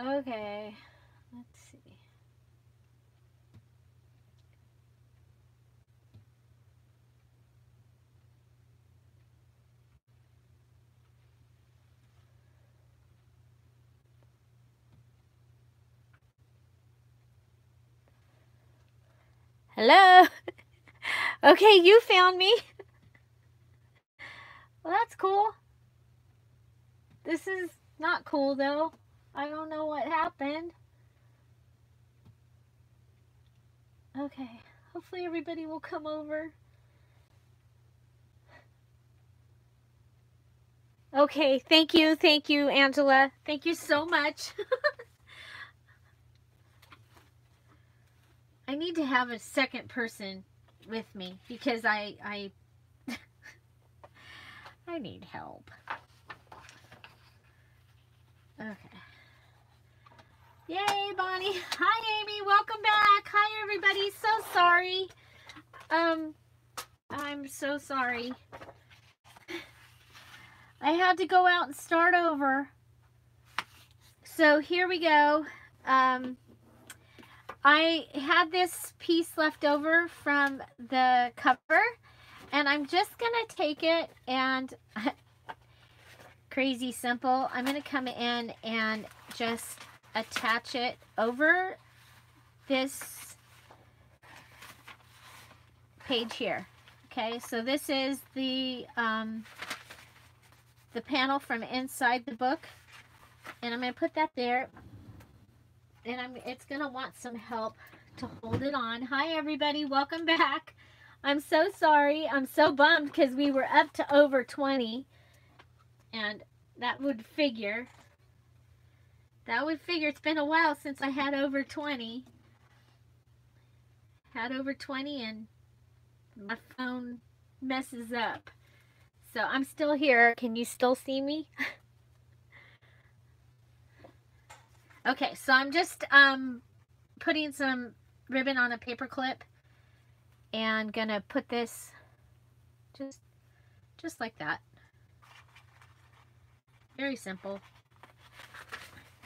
Okay, let's see. Hello? Okay, you found me. Well, that's cool. This is not cool, though. I don't know what happened. Okay, hopefully everybody will come over. Okay, thank you, Angela. Thank you so much. I need to have a second person with me because I need help. Okay. Yay, Bonnie. Hi, Amy. Welcome back. Hi, everybody. So sorry. I'm so sorry. I had to go out and start over. So here we go. I had this piece left over from the cover, and I'm just going to take it and crazy simple. I'm going to come in and just attach it over this page here. Okay, so this is the panel from inside the book, and I'm going to put that there, and it's going to want some help to hold it on. Hi everybody, welcome back. I'm so sorry. I'm so bummed because we were up to over 20, and that would figure. It's been a while since I had over 20. And my phone messes up. So I'm still here. Can you still see me? Okay, so I'm just putting some ribbon on a paper clip and gonna put this just like that. Very simple.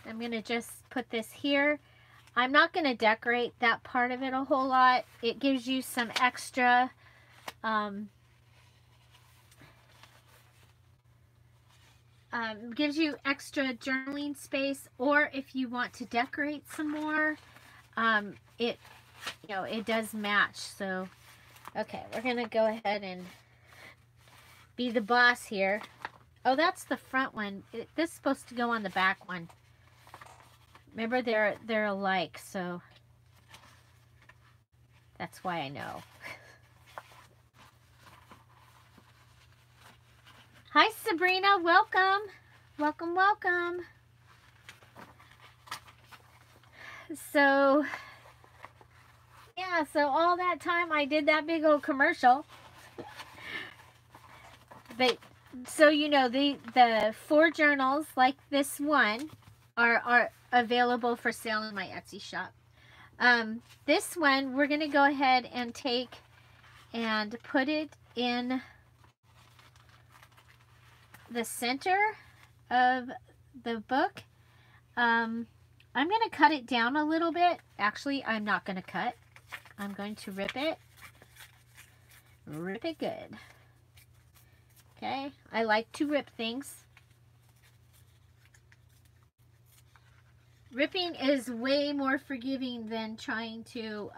I'm gonna just put this here. I'm not gonna decorate that part of it a whole lot. It gives you some extra gives you extra journaling space, or if you want to decorate some more, it does match. So okay, we're gonna go ahead and be the boss here. Oh, that's the front one. This is supposed to go on the back one. Remember, they're alike, so that's why I know. Hi, Sabrina. Welcome. Welcome, welcome. So, yeah, so all that time I did that big old commercial. But, so you know, the 4 journals like this one are available for sale in my Etsy shop. This one, we're going to go ahead and take and put it in the center of the book. I'm going to cut it down a little bit. Actually, I'm not going to cut. I'm going to rip it. Rip it good. Okay, I like to rip things. Ripping is way more forgiving than trying to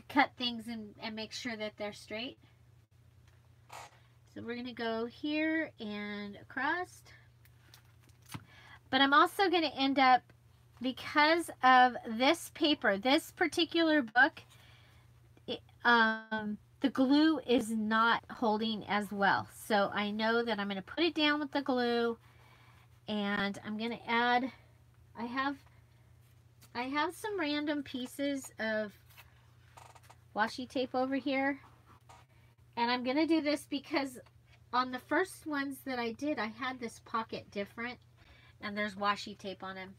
cut things and make sure that they're straight. So we're going to go here and across. But I'm also going to end up, because of this paper, this particular book, the glue is not holding as well. So I know that I'm going to put it down with the glue, and I'm going to add, I have some random pieces of washi tape over here. And I'm going to do this because on the first ones that I did, I had this pocket different, and there's washi tape on them.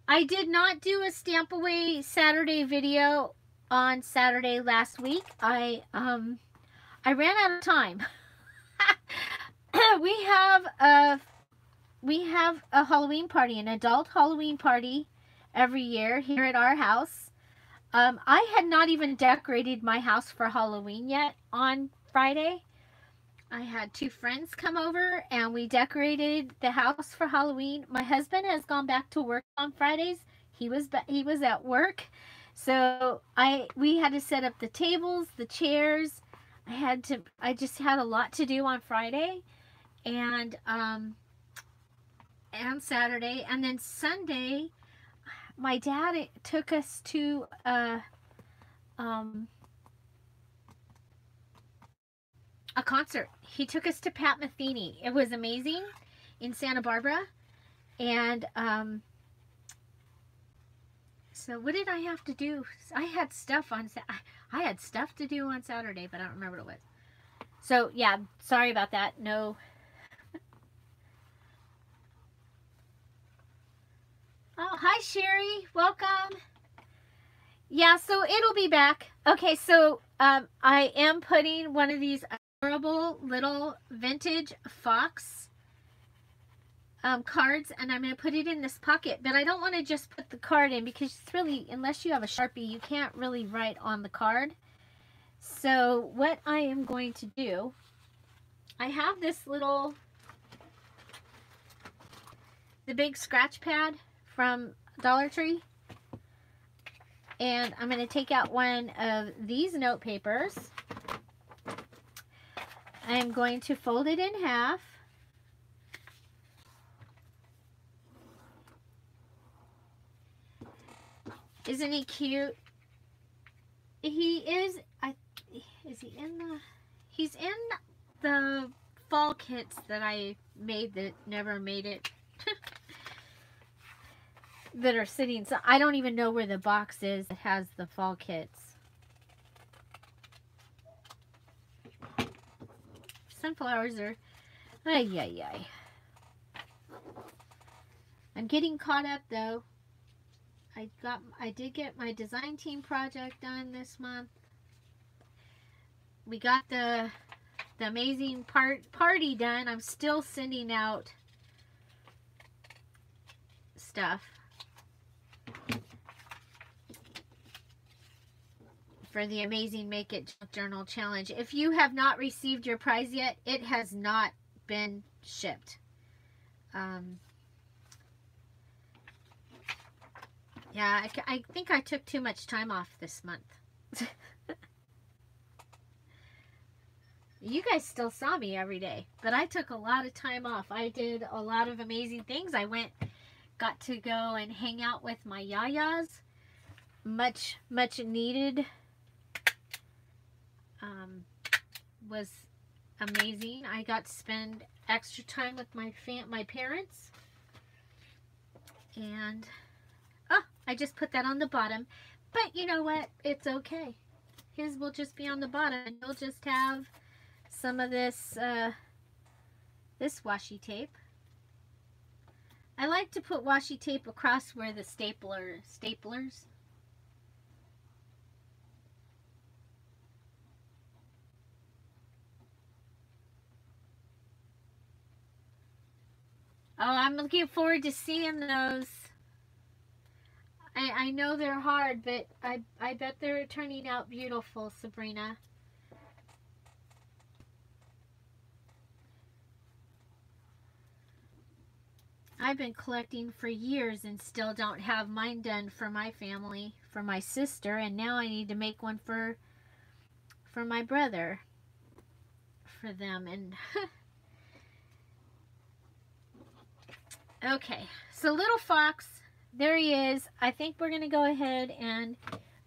I did not do a Stamp Away Saturday video on Saturday last week. I ran out of time. We have we have a Halloween party, an adult Halloween party every year here at our house. I had not even decorated my house for Halloween yet on Friday. I had two friends come over and we decorated the house for Halloween. My husband has gone back to work on Fridays. He was at work. So we had to set up the tables, the chairs. I just had a lot to do on Friday and Saturday, and then Sunday my dad took us to a concert. He took us to Pat Metheny. It was amazing in Santa Barbara. And so what did I have to do? I had stuff to do on Saturday, but I don't remember what it was. So yeah, sorry about that. No. Oh, hi Sherry. Welcome. Yeah, so it'll be back. Okay, so I am putting one of these adorable little vintage fox cards, and I'm going to put it in this pocket, but I don't want to just put the card in because it's really, unless you have a Sharpie, you can't really write on the card. So what I am going to do, I have this little, the big scratch pad from Dollar Tree, and I'm going to take out one of these note papers. I'm going to fold it in half. Isn't he cute? He is, is he in the, he's in the fall kits that I made that never made it. That are sitting, so I don't even know where the box is that has the fall kits. Sunflowers are, ay, ay, ay. I'm getting caught up though. I did get my design team project done this month. We got the amazing party done. I'm still sending out stuff for the Amazing Make It Junk Journal Challenge. If you have not received your prize yet, it has not been shipped. Yeah, I think I took too much time off this month. You guys still saw me every day, but I took a lot of time off. I did a lot of amazing things. I got to go and hang out with my yayas. Much needed. Was amazing. I got to spend extra time with my parents. And I just put that on the bottom. But you know what? It's okay. His will just be on the bottom, and you'll just have some of this this washi tape. I like to put washi tape across where the staplers. Oh, I'm looking forward to seeing those. I know they're hard, but I bet they're turning out beautiful, Sabrina. I've been collecting for years and still don't have mine done for my family, for my sister, and now I need to make one for my brother, for them. And okay, so little fox, there he is. I think we're gonna go ahead and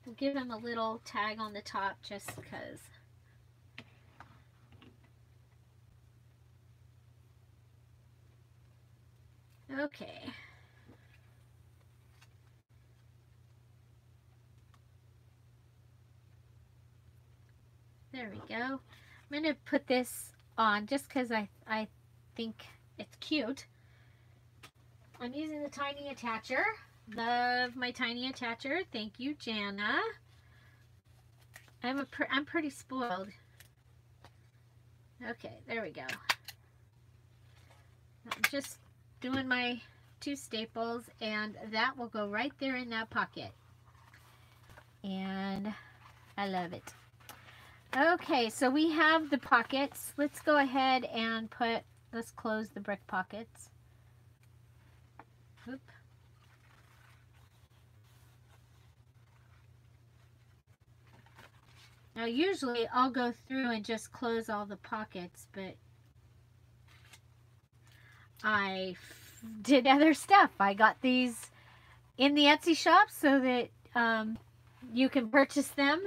we'll give him a little tag on the top just because. Okay. There we go. I'm going to put this on just because I think it's cute. I'm using the tiny attacher. Love my tiny attacher. Thank you, Jana. I'm pretty spoiled. Okay, there we go. I'm just doing my 2 staples, and that will go right there in that pocket. And I love it. Okay, so we have the pockets. Let's go ahead and let's close the brick pockets. Oop. Now usually I'll go through and just close all the pockets, but I did other stuff. I got these in the Etsy shop so that you can purchase them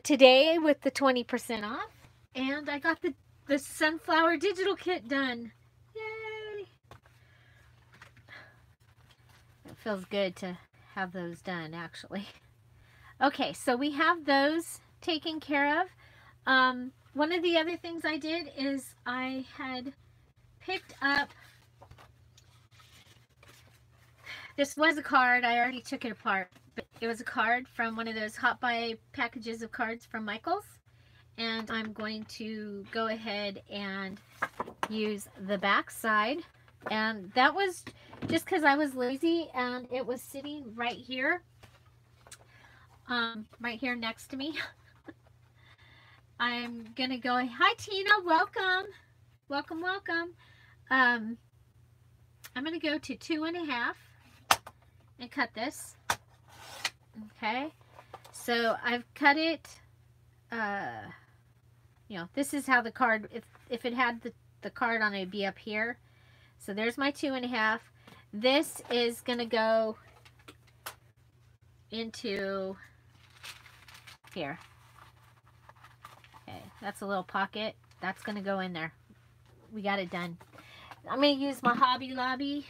today with the 20% off. And I got the sunflower digital kit done. Yay! It feels good to have those done, actually. Okay, so we have those taken care of. One of the other things I did is I had picked up, this was a card, I already took it apart, but it was a card from one of those Hot Buy packages of cards from Michaels, and I'm going to go ahead and use the back side, and that was just because I was lazy and it was sitting right here next to me. I'm gonna go, hi Tina, welcome. I'm gonna go to 2.5 and cut this. Okay, so I've cut it, you know, this is how the card, if it had the card on it, it'd be up here. So there's my 2.5. This is gonna go into here. Okay, that's a little pocket. That's gonna go in there. We got it done. I'm gonna use my Hobby Lobby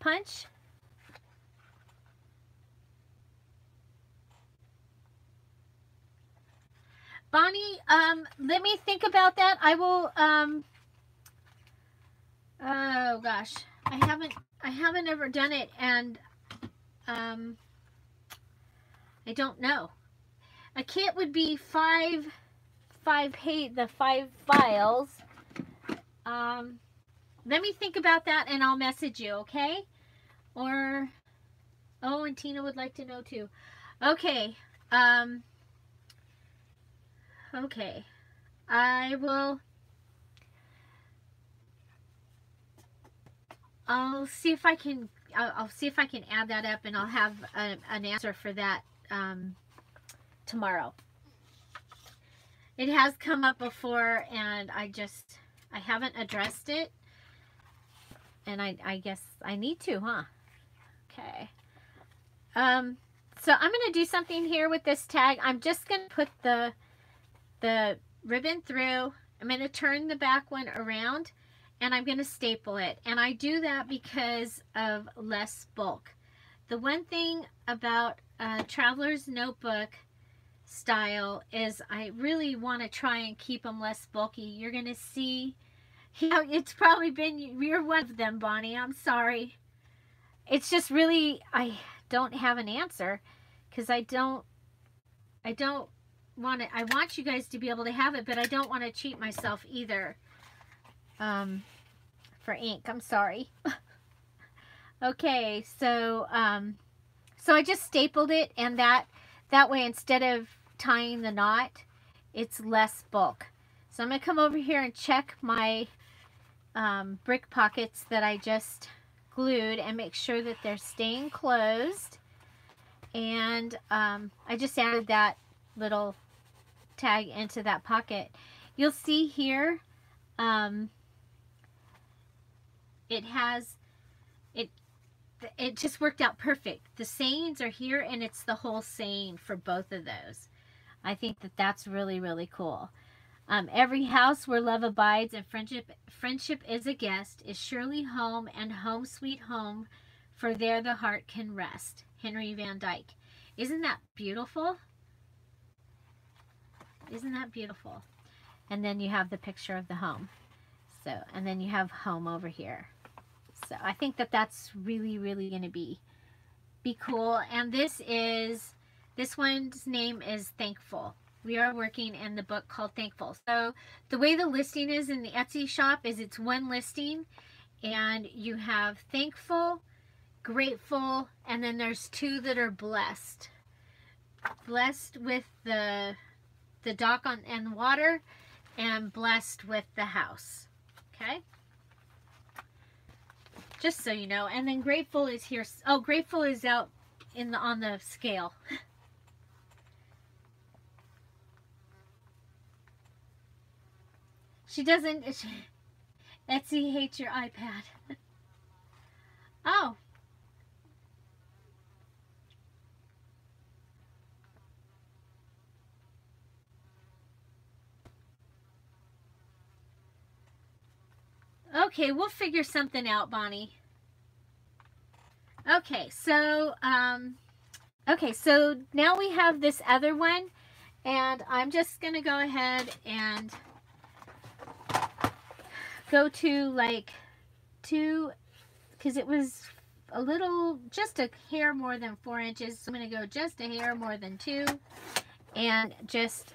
punch. Bonnie, let me think about that. I will, oh gosh, I haven't ever done it, and, I don't know. A kit would be the 5 files. Let me think about that, and I'll message you, okay? Or, oh, and Tina would like to know too. Okay, okay, I'll see if I can, I'll see if I can add that up, and I'll have an answer for that tomorrow. It has come up before, and I haven't addressed it, and I guess I need to, huh? Okay. So I'm going to do something here with this tag. I'm just going to put the ribbon through. I'm going to turn the back one around, and I'm going to staple it. And I do that because of less bulk. The one thing about Traveler's Notebook style is I really want to try and keep them less bulky. You're going to see, yeah, it's probably been, you're one of them, Bonnie. I'm sorry. It's just really, I don't have an answer because I don't want it. I want you guys to be able to have it, but I don't want to cheat myself either for ink. I'm sorry. Okay, so so I just stapled it, and that way, instead of tying the knot, it's less bulk. So I'm going to come over here and check my brick pockets that I just glued and make sure that they're staying closed. And I just added that little tag into that pocket. You'll see here it just worked out perfect. The sayings are here, and it's the whole saying for both of those. I think that that's really, really cool. Every house where love abides and friendship is a guest is surely home, and home sweet home, for there the heart can rest. Henry Van Dyke. Isn't that beautiful? Isn't that beautiful? And then you have the picture of the home. So, and then you have home over here. So I think that that's really, really going to be cool. And this one's name is Thankful. We are working in the book called Thankful. So the way the listing is in the Etsy shop is it's one listing, And you have thankful, grateful, and then there's two that are blessed. Blessed with the dock on and water, and blessed with the house. Okay? Just so you know. And then grateful is here. Oh, grateful is out in the on the scale. She doesn't. Etsy hates your iPad. Oh. Okay, we'll figure something out, Bonnie. Okay, so now we have this other one, and I'm just gonna go ahead and go to like 2, because it was a little, just a hair more than 4 inches. So I'm gonna go just a hair more than 2, and just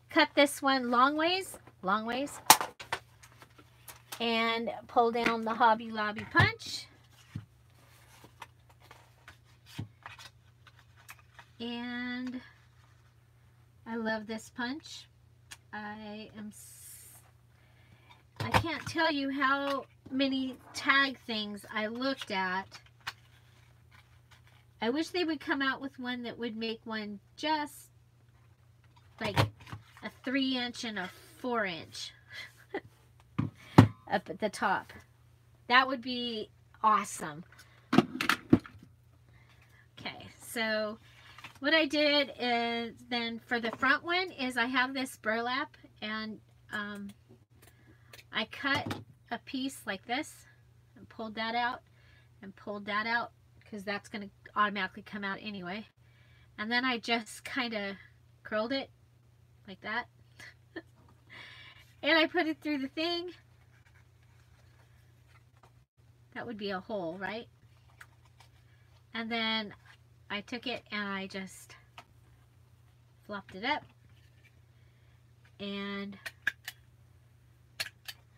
cut this one long ways, and pull down the Hobby Lobby punch. And I love this punch. I can't tell you how many tag things I looked at. I wish they would come out with one that would make one just like a 3-inch and a 4-inch up at the top. That would be awesome. Okay, so what I did is then for the front one is I have this burlap, and I cut a piece like this and pulled that out because that's going to automatically come out anyway. And then I just kind of curled it like that. And I put it through the thing. That would be a hole, right? And then I took it and I just flopped it up and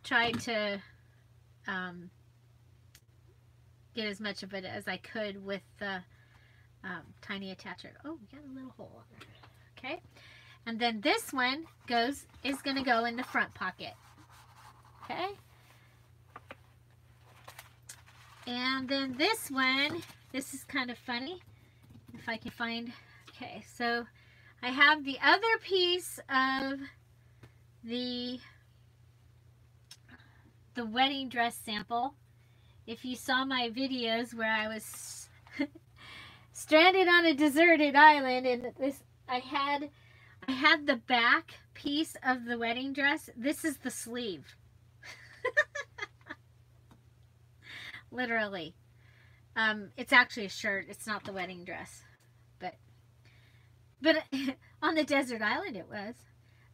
tried to get as much of it as I could with the tiny attacher. Oh, we got a little hole on there. Okay. And then this one is going to go in the front pocket. Okay. And then this one, this is kind of funny. If I can find, okay, so I have the other piece of the wedding dress sample. If you saw my videos where I was stranded on a deserted island, and this, I had the back piece of the wedding dress. This is the sleeve. Literally. It's actually a shirt. It's not the wedding dress. But on the desert island it was.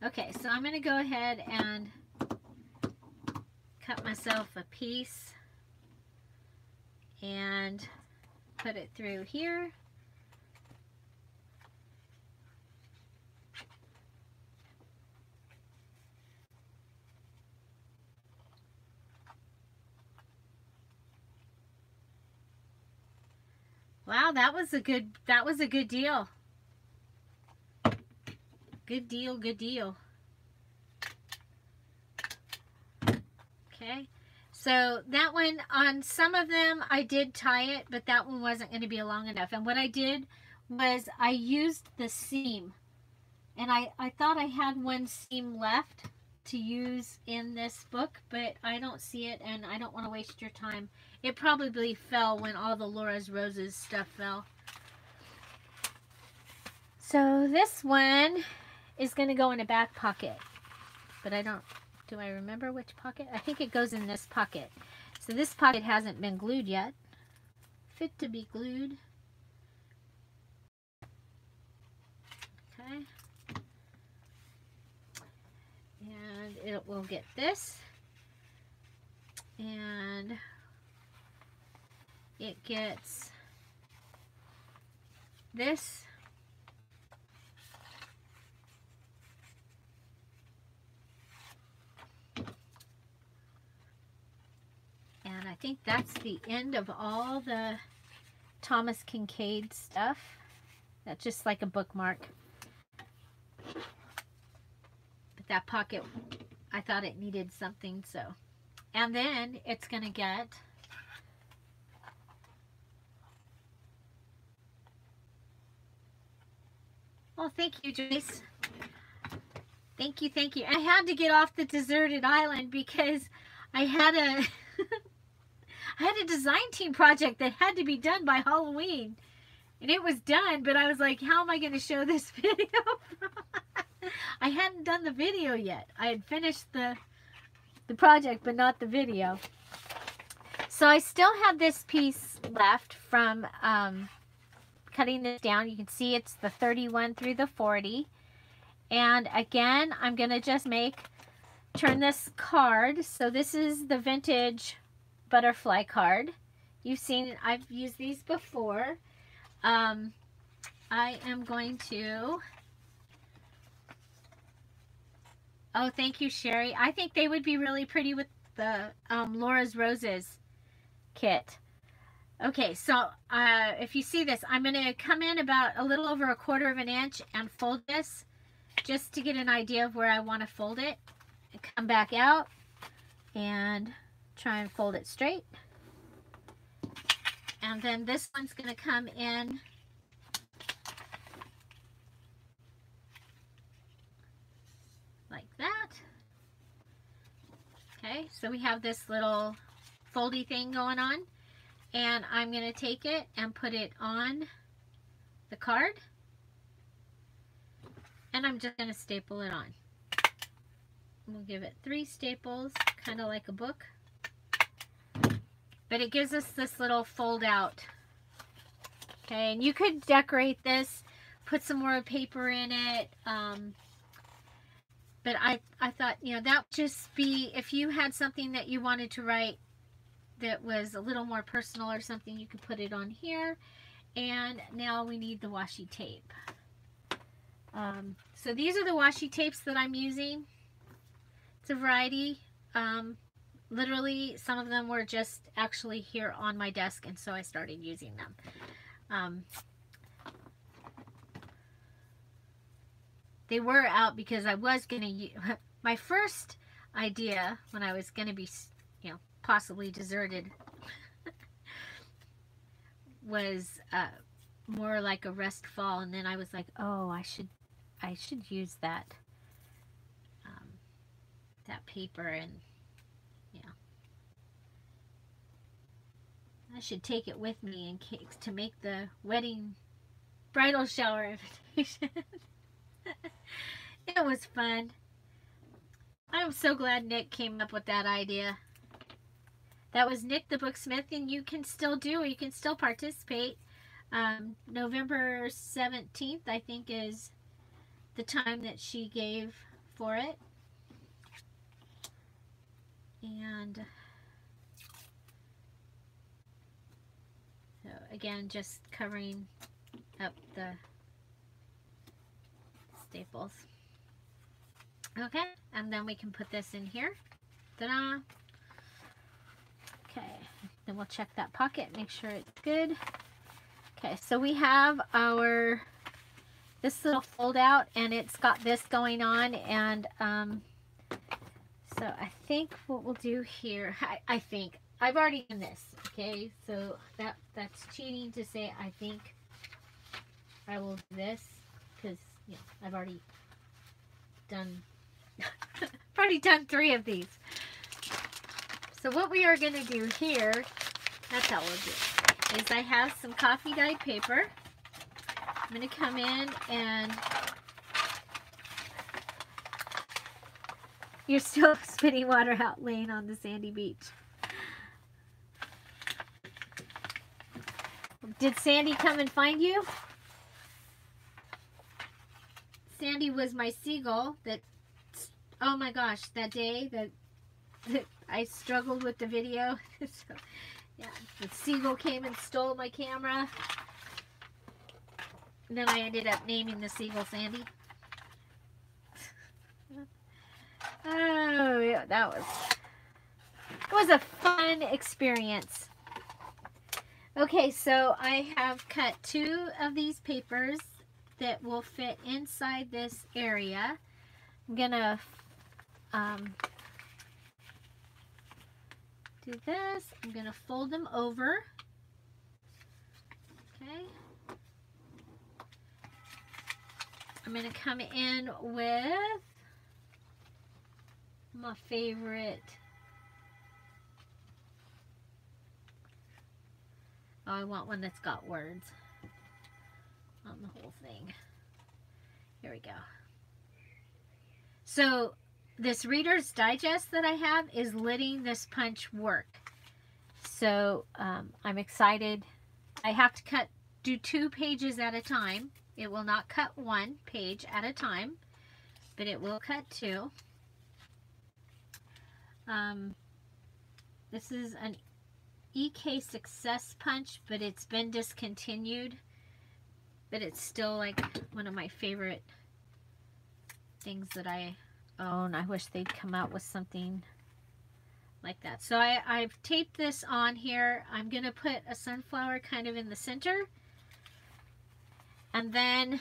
Okay, so I'm going to go ahead and cut myself a piece and put it through here. Wow, that was a good deal. Good deal. Okay. So that one, on some of them I did tie it, but that one wasn't going to be long enough. And what I did was I used the seam. And I thought I had one seam left to use in this book, but I don't see it, and I don't want to waste your time. It probably fell when all the Laura's Roses stuff fell. So this one is going to go in a back pocket, but do I remember which pocket? I think it goes in this pocket. So this pocket hasn't been glued yet. Fit to be glued. Okay. And it will get this. And it gets this. And think that's the end of all the Thomas Kincaid stuff. That's just like a bookmark. But that pocket, I thought it needed something, so. And then it's going to get oh, thank you, Joyce. Thank you, thank you. I had to get off the deserted island because I had a I had a design team project that had to be done by Halloween. And it was done, but I was like, how am I going to show this video? I hadn't done the video yet. I had finished the project, but not the video. So I still have this piece left from cutting this down. You can see it's the 31 through the 40. And again, I'm going to just turn this card. So this is the vintage butterfly card. You've seen, I've used these before. I am going to, oh, thank you, Sherry. I think they would be really pretty with the Laura's Roses kit. Okay, so if you see this, I'm going to come in about a little over 1/4 of an inch and fold this just to get an idea of where I want to fold it. And come back out and try and fold it straight. And then this one's going to come in like that. Okay, so we have this little foldy thing going on. And I'm going to take it and put it on the card. And I'm just going to staple it on. We'll give it 3 staples, kind of like a book. But it gives us this little fold out. Okay, and you could decorate this, put some more paper in it. But I thought, you know, that would just be, if you had something that you wanted to write that was a little more personal or something, you could put it on here. And now we need the washi tape. So these are the washi tapes that I'm using. It's a variety. Literally, some of them were just actually here on my desk, and so I started using them. They were out because I was going to use... My first idea when I was going to be, you know, possibly deserted was more like a rest fall, and then I was like, oh, I should use that that paper, and yeah, I should take it with me in case to make the wedding bridal shower invitation. It was fun. I'm so glad Nick came up with that idea. That was Nick the Booksmith, and you can still participate. November 17th, I think, is the time that she gave for it. And so again, just covering up the staples. Okay, and then we can put this in here. Ta-da! Okay, then we'll check that pocket, make sure it's good. Okay, so we have this little fold out, and it's got this going on, and so I think what we'll do here, I think, I've already done this, okay, so that's cheating to say I think I will do this, because, you know, I've already done, I've done 3 of these. So what we are going to do here, that's how we'll do it, is I have some coffee dyed paper. I'm going to come in and you're still spitting water out laying on the sandy beach. Did Sandy come and find you? Sandy was my seagull that, oh my gosh, that day that I struggled with the video. So, yeah, the seagull came and stole my camera. And then I ended up naming the seagull Sandy. Oh, yeah, that was was a fun experience. Okay, so I have cut 2 of these papers that will fit inside this area. I'm gonna do this. I'm gonna fold them over. Okay. I'm gonna come in with my favorite. Oh, I want one that's got words on the whole thing. Here we go. So this Reader's Digest that I have is letting this punch work. So I'm excited. I have to do 2 pages at a time. It will not cut 1 page at a time, but it will cut 2. This is an EK Success punch, but it's been discontinued. But it's still like one of my favorite things that I own. I wish they'd come out with something like that. So I've taped this on here. I'm going to put a sunflower kind of in the center. And then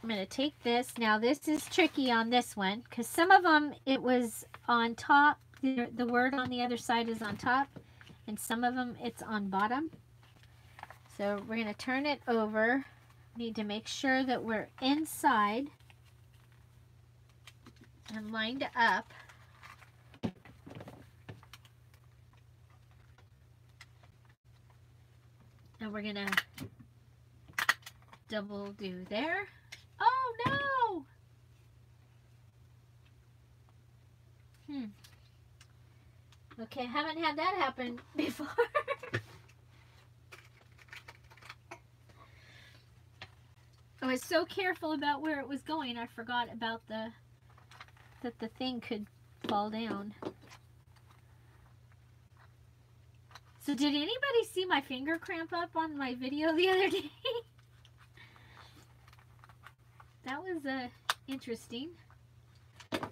I'm going to take this. Now this is tricky on this one because some of them it was on top. The word on the other side is on top. And some of them it's on bottom. So we're going to turn it over. Need to make sure that we're inside and lined up. And we're going to double do there. Oh no! Okay, I haven't had that happen before. I was so careful about where it was going, I forgot about that the thing could fall down. So did anybody see my finger cramp up on my video the other day? That was interesting.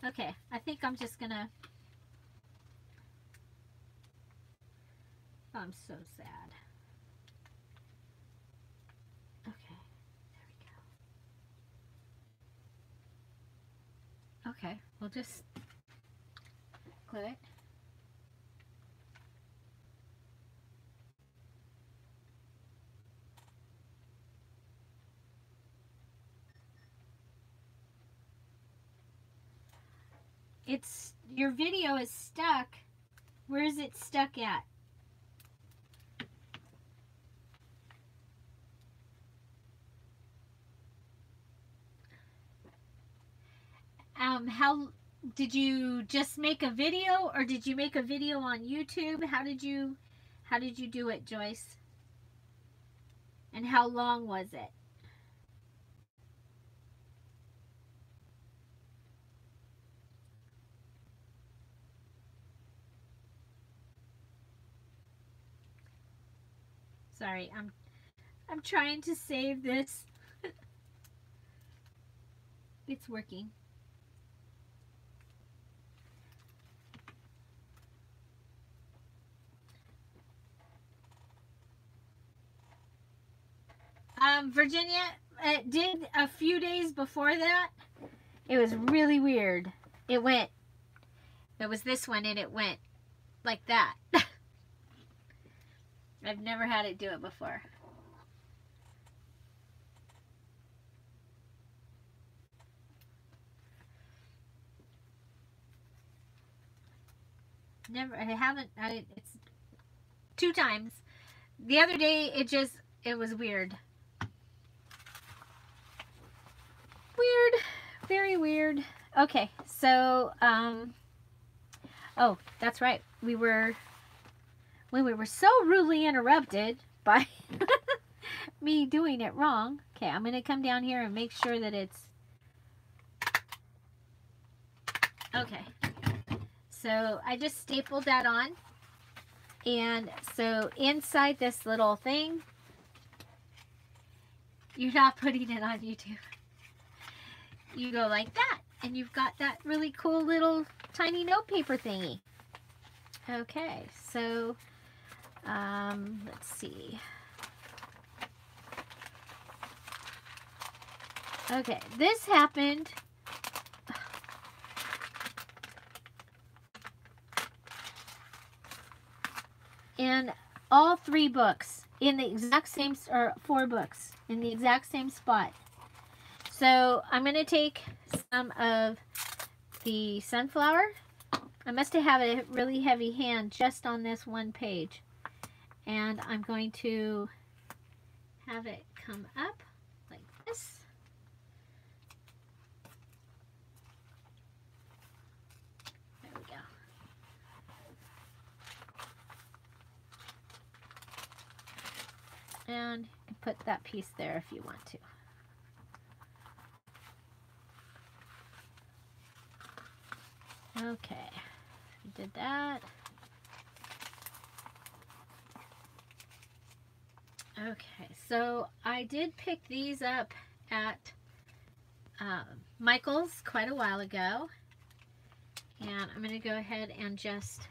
Okay, I think I'm just gonna... Oh, I'm so sad. Okay, there we go. Okay, we'll just glue it. Your video is stuck. Where is it stuck at? How did you just make a video, or did you make a video on YouTube? How did you do it, Joyce? And how long was it? Sorry, I'm trying to save this. It's working. Virginia, it did a few days before that. It was really weird. It was this one and it went like that. I've never had it do it before. It's 2 times. The other day, it was weird. Weird. Very weird. Okay, so, oh, that's right. We were so rudely interrupted by me doing it wrong. Okay, I'm going to come down here and make sure that it's... Okay. So I just stapled that on. And so inside this little thing, you're not putting it on YouTube. You go like that. and you've got that really cool little tiny note paper thingy. Okay, so let's see. Okay, this happened. In all 3 books, in the exact same, or 4 books, in the exact same spot. So I'm going to take some of the sunflower. I must have a really heavy hand just on this one page. And I'm going to have it come up like this. There we go. And you can put that piece there if you want to. Okay, we did that. Okay, so I did pick these up at Michael's quite a while ago. And I'm going to go ahead and just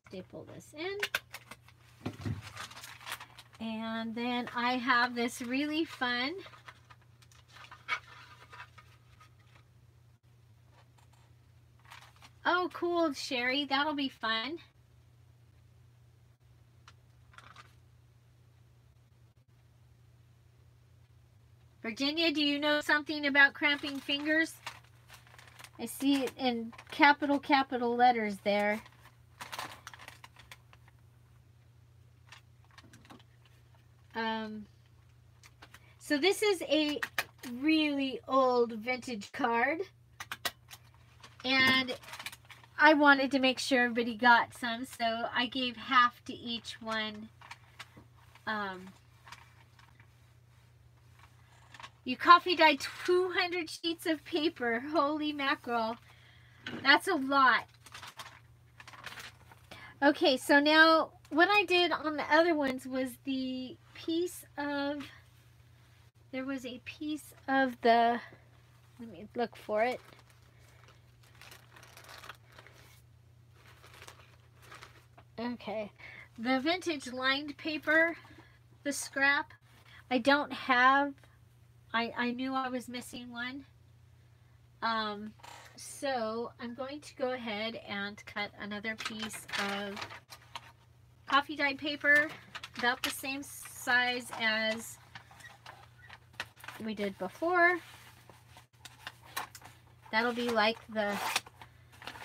staple this in. And then I have this really fun oh, cool, Sherry. That'll be fun. Virginia, do you know something about cramping fingers? I see it in capital letters there. So this is a really old vintage card. And I wanted to make sure everybody got some, so I gave half to each one. You coffee dyed 200 sheets of paper. Holy mackerel. That's a lot. Okay, so now what I did on the other ones was the piece of, there was a piece of the, let me look for it. Okay, the vintage lined paper, the scrap, I don't have. I knew I was missing one. So I'm going to go ahead and cut another piece of coffee dyed paper, about the same size as we did before. That'll be like the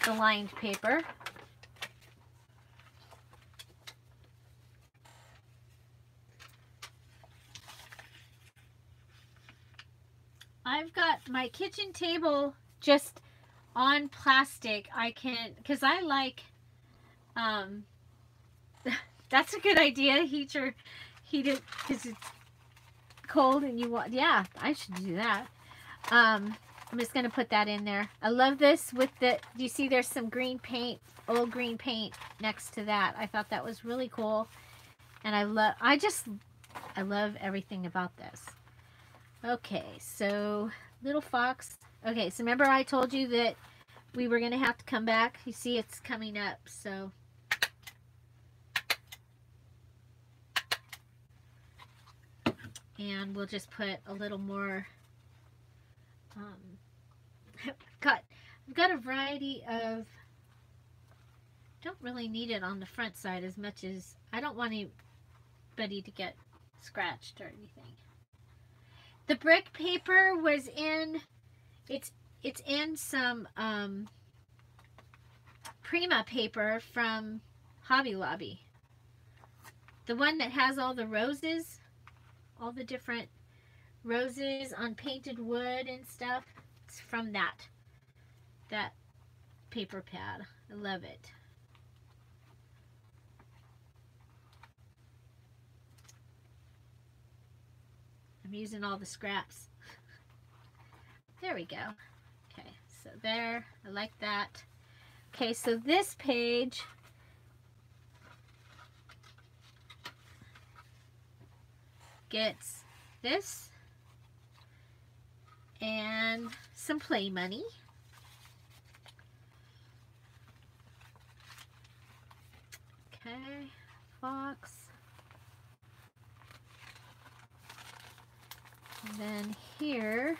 lined paper. I've got my kitchen table just on plastic. I can, because I like, that's a good idea. Heat it, because it's cold and you want, yeah, I should do that. I'm just going to put that in there. I love this with the, do you see there's some green paint, old green paint next to that. I thought that was really cool. And I love everything about this. Okay, so little fox. Okay, so remember I told you that we were going to have to come back. You see it's coming up, so. And we'll just put a little more. I've got a variety of, don't really need it on the front side as much as, I don't want anybody to get scratched or anything. The brick paper was in, it's in some Prima paper from Hobby Lobby. The one that has all the roses, all the different roses on painted wood and stuff. It's from that paper pad. I love it. I'm using all the scraps. There we go. Okay, so there, I like that. Okay, so this page gets this, and some play money. Okay, fox. And then here,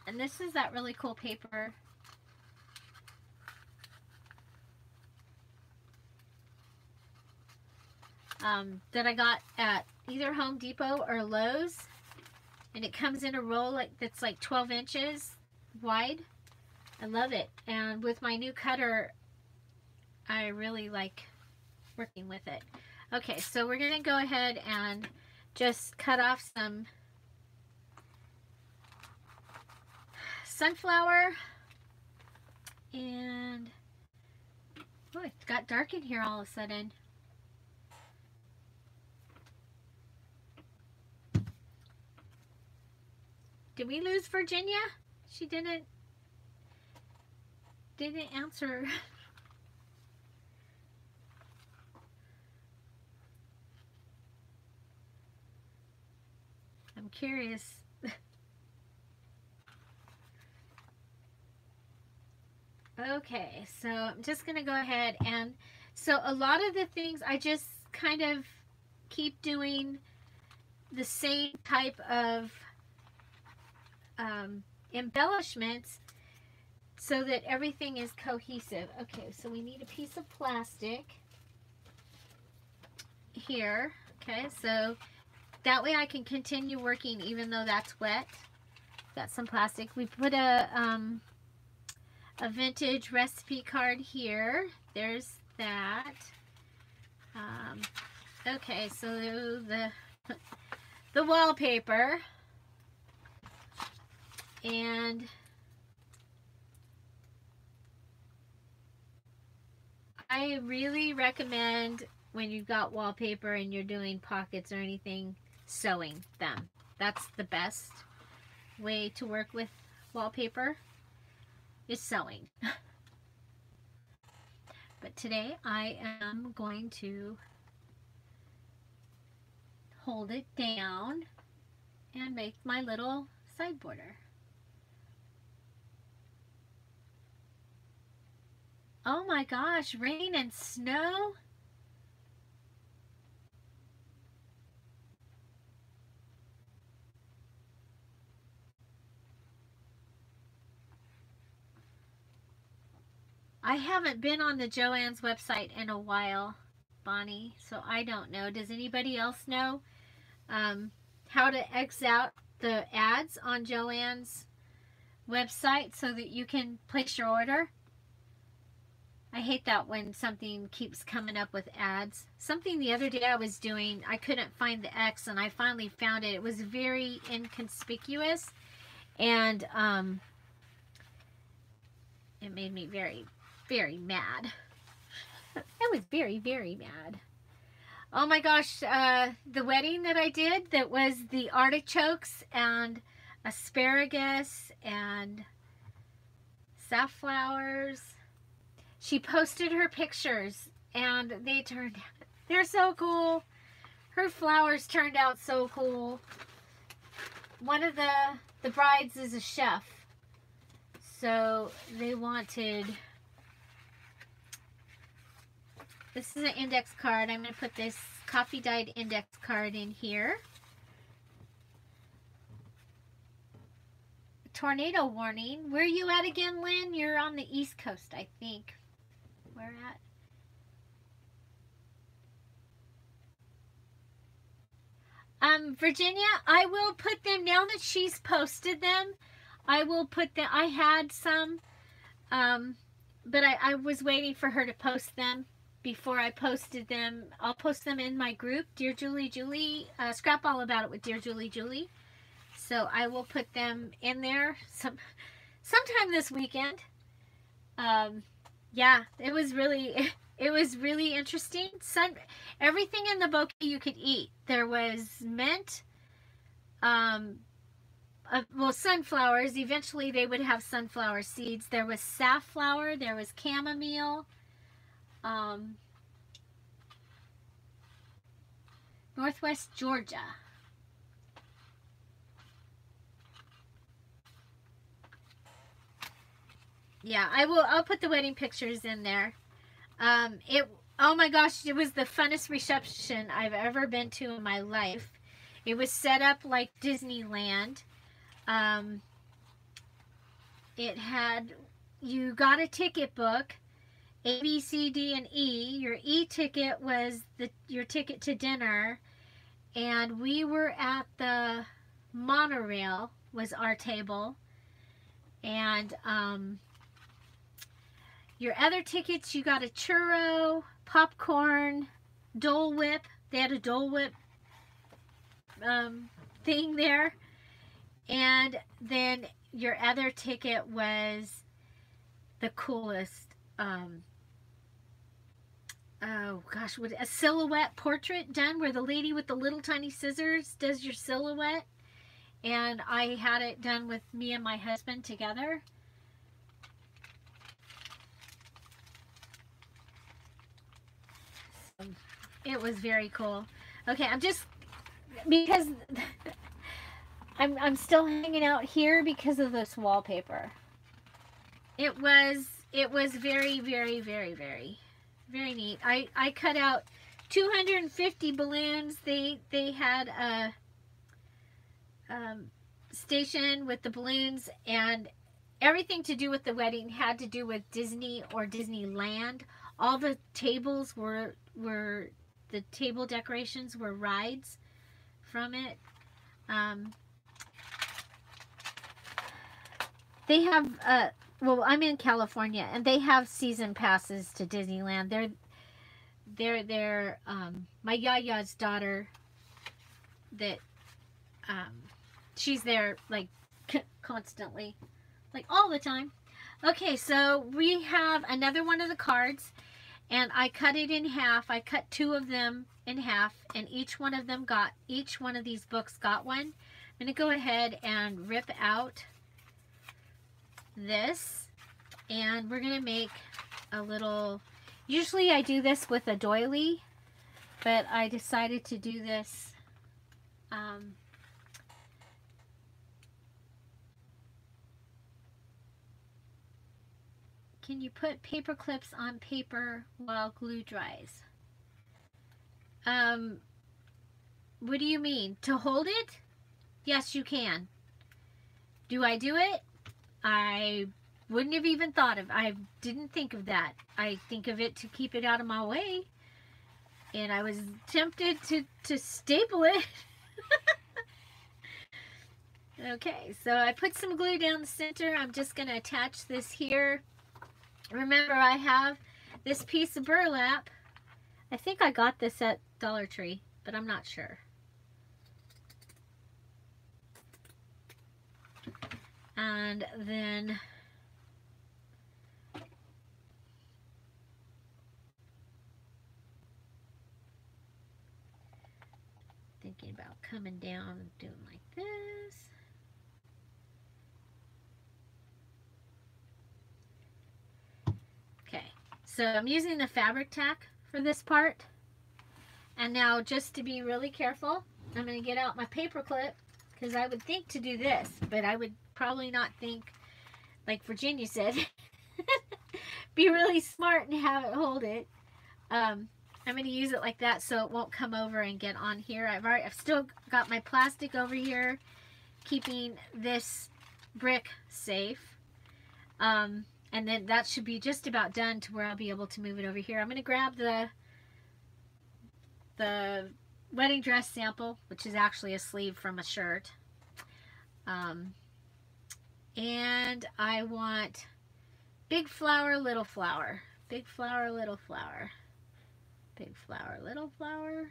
and this is that really cool paper. That I got at either Home Depot or Lowe's, and it comes in a roll that's like 12 inches wide. I love it, and with my new cutter, I really like working with it. Okay, so we're gonna go ahead and just cut off some sunflower, and oh, it got dark in here all of a sudden. Did we lose Virginia? She didn't answer. I'm curious. Okay, so I'm just gonna go ahead, and so a lot of the things I just kind of keep doing the same type of embellishments so that everything is cohesive. Okay, so we need a piece of plastic here. Okay, so that way I can continue working even though that's wet. Got some plastic. We put a vintage recipe card here. There's that. Okay, so the wallpaper, and I really recommend when you've got wallpaper and you're doing pockets or anything, sewing them. That's the best way to work with wallpaper, is sewing. But today I am going to hold it down and make my little side border. Oh my gosh, rain and snow? I haven't been on the Joann's website in a while, Bonnie, so I don't know. Does anybody else know how to X out the ads on Joann's website so that you can place your order? I hate that when something keeps coming up with ads. Something the other day I was doing, I couldn't find the X, and I finally found it. It was very inconspicuous, and it made me very, very mad. I was very, very mad. Oh my gosh, the wedding that I did, that was the artichokes and asparagus and safflowers. She posted her pictures, and they're so cool. Her flowers turned out so cool. One of the brides is a chef, so they wanted, this is an index card. I'm going to put this coffee dyed index card in here. Tornado warning. Where are you at again, Lynn? You're on the East Coast, I think. Where at? Virginia, I will put them, now that she's posted them, I will put them, I had some, but I was waiting for her to post them before I posted them. I'll post them in my group, Dear Julie Julie, Scrap All About It with Dear Julie Julie. So I will put them in there sometime this weekend. Yeah, it was really interesting. Everything in the bouquet you could eat. There was mint, well, sunflowers. Eventually they would have sunflower seeds. There was safflower. There was chamomile. Northwest Georgia. Yeah, I'll put the wedding pictures in there. Oh my gosh, it was the funnest reception I've ever been to in my life. It was set up like Disneyland. It had, you got a ticket book, A, B, C, D, and E. Your E ticket was your ticket to dinner, and we were at the monorail was our table, and your other tickets, you got a churro, popcorn, Dole Whip. They had a Dole Whip thing there. And then your other ticket was the coolest, oh gosh, a silhouette portrait done where the lady with the little tiny scissors does your silhouette. And I had it done with me and my husband together. It was very cool. Okay, I'm just, because I'm still hanging out here because of this wallpaper. It was very, very, very, very, very neat. I cut out 250 balloons. They had a station with the balloons, and everything to do with the wedding had to do with Disney or Disneyland. All the tables were the table decorations were rides from it. They have well, I'm in California, and they have season passes to Disneyland. They're my Yaya's daughter, that she's there like constantly, like all the time. Okay, so we have another one of the cards, and I cut it in half. I cut 2 of them in half, and each one of these books got one. I'm going to go ahead and rip out this, and we're going to make a little, usually I do this with a doily, but I decided to do this can you put paper clips on paper while glue dries? What do you mean? To hold it? Yes, you can. Do I do it? I wouldn't have even thought of, I didn't think of that. I think of it to keep it out of my way. And I was tempted to staple it. Okay, so I put some glue down the center. I'm just going to attach this here. Remember, I have this piece of burlap. I think I got this at Dollar Tree, but I'm not sure. And then thinking about coming down and doing like this. Okay, so I'm using the fabric tack for this part. And now, just to be really careful, I'm going to get out my paper clip, because I would think to do this, but I would probably not think, like Virginia said, be really smart and have it hold it. I'm going to use it like that so it won't come over and get on here. I've still got my plastic over here, keeping this brick safe. And then that should be just about done to where I'll be able to move it over here. I'm going to grab the wedding dress sample, which is actually a sleeve from a shirt. And I want big flower, little flower. Big flower, little flower. Big flower, little flower.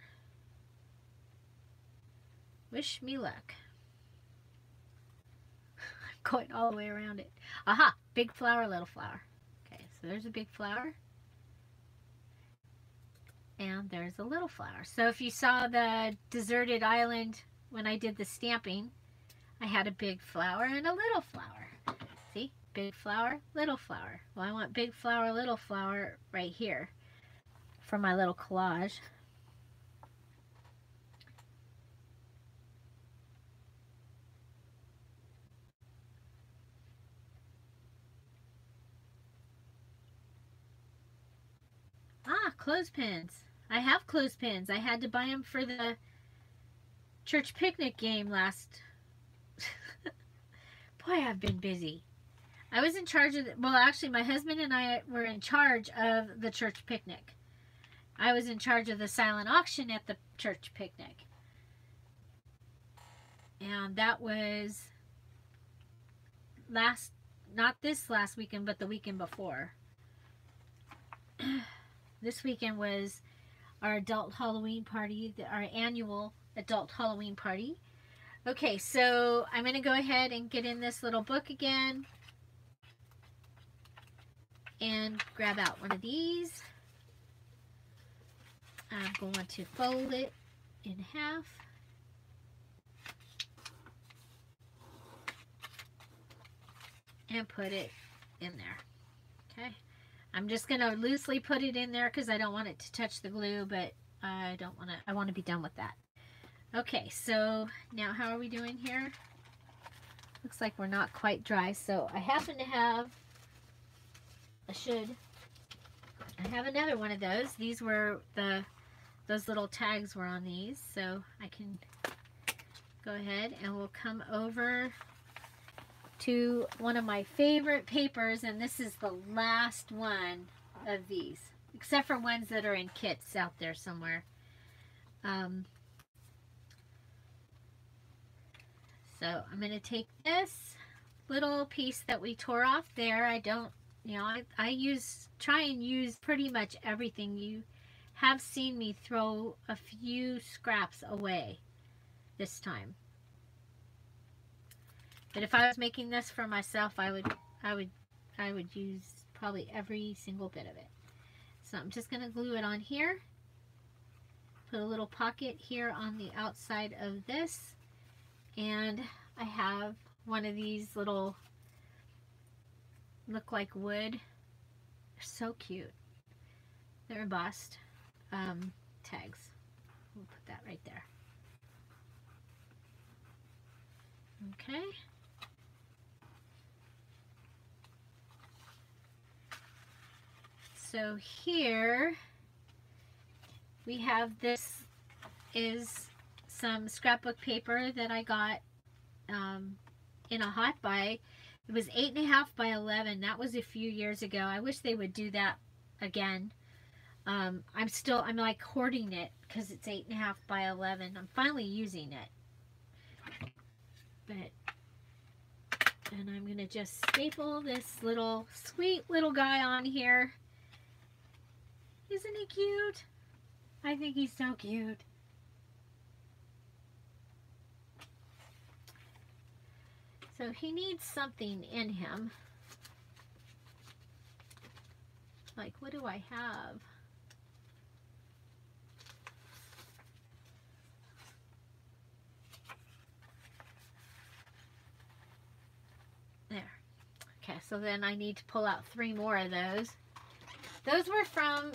Wish me luck. I'm going all the way around it. Aha! Big flower, little flower. Okay, so there's a big flower. And there's a little flower. So if you saw the deserted island when I did the stamping, I had a big flower and a little flower. See? Big flower, little flower. Well, I want big flower, little flower right here for my little collage. clothespins. I have clothespins. I had to buy them for the church picnic game last. Boy, I've been busy. I was in charge of, well, actually, my husband and I were in charge of the church picnic. I was in charge of the silent auction at the church picnic. And that was not this last weekend, but the weekend before. This weekend was our adult Halloween party, our annual adult Halloween party. Okay, so I'm going to go ahead and get in this little book again and grab out one of these. I'm going to fold it in half. And put it in there. Okay. I'm just going to loosely put it in there because I don't want it to touch the glue, but I want to be done with that. Okay, so now how are we doing here? Looks like we're not quite dry, so I happen to have, I have another one of those. These were those little tags were on these, so I can go ahead and we'll come over to one of my favorite papers, and this is the last one of these, except for ones that are in kits out there somewhere. So I'm going to take this little piece that we tore off there. I don't, you know, I try and use pretty much everything. You have seen me throw a few scraps away this time. But if I was making this for myself, I would use probably every single bit of it. So I'm just going to glue it on here. Put a little pocket here on the outside of this. And I have one of these little, look like wood. They're so cute. They're embossed tags. We'll put that right there. Okay. So here we have, this is some scrapbook paper that I got in a hot buy. It was 8.5 by 11. That was a few years ago. I wish they would do that again. I'm like hoarding it because it's 8.5 by 11. I'm finally using it. And I'm going to just staple this little sweet little guy on here. Isn't he cute? I think he's so cute. So he needs something in him. Like, what do I have? There. Okay, so then I need to pull out 3 more of those. Those were from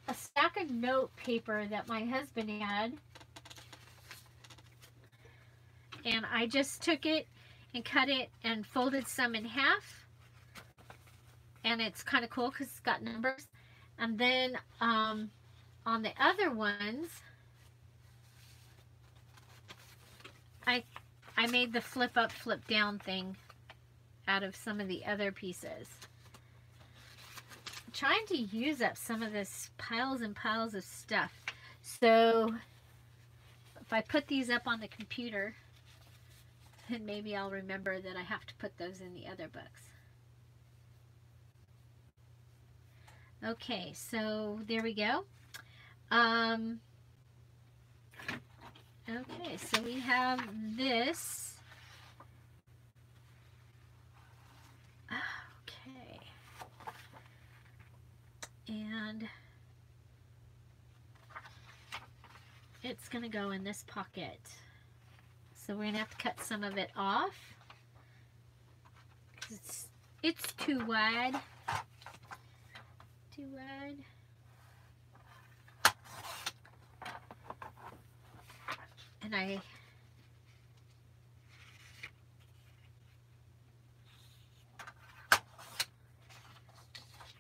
a stack of note paper that my husband had. And I just took it and cut it and folded some in half. And it's kind of cool because it's got numbers. And then on the other ones, I made the flip up, flip down thing out of some of the other pieces. I'm trying to use up some of this piles and piles of stuff. So if I put these up on the computer, then maybe I'll remember that I have to put those in the other books. Okay, so there we go. Okay, so we have this. Okay. And it's going to go in this pocket. So we're going to have to cut some of it off. It's too wide. Too wide. And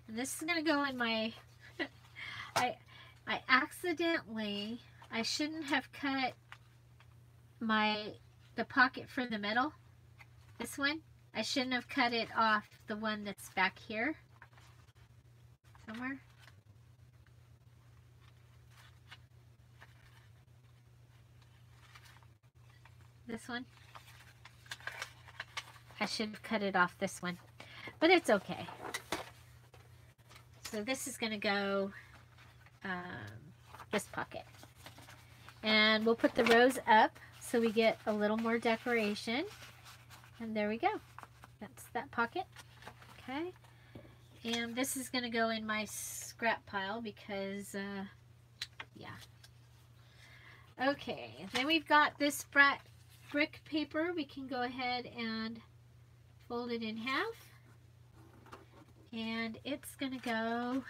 this is going to go in my I accidentally, I shouldn't have cut the pocket for the middle. This one, I shouldn't have cut it off the one that's back here somewhere. This one. I should have cut it off this one, but it's okay. So this is going to go this pocket. And we'll put the rose up so we get a little more decoration. And there we go. That's that pocket. Okay. And this is going to go in my scrap pile because, yeah. Okay. Then we've got this brick paper. We can go ahead and fold it in half. And it's going to go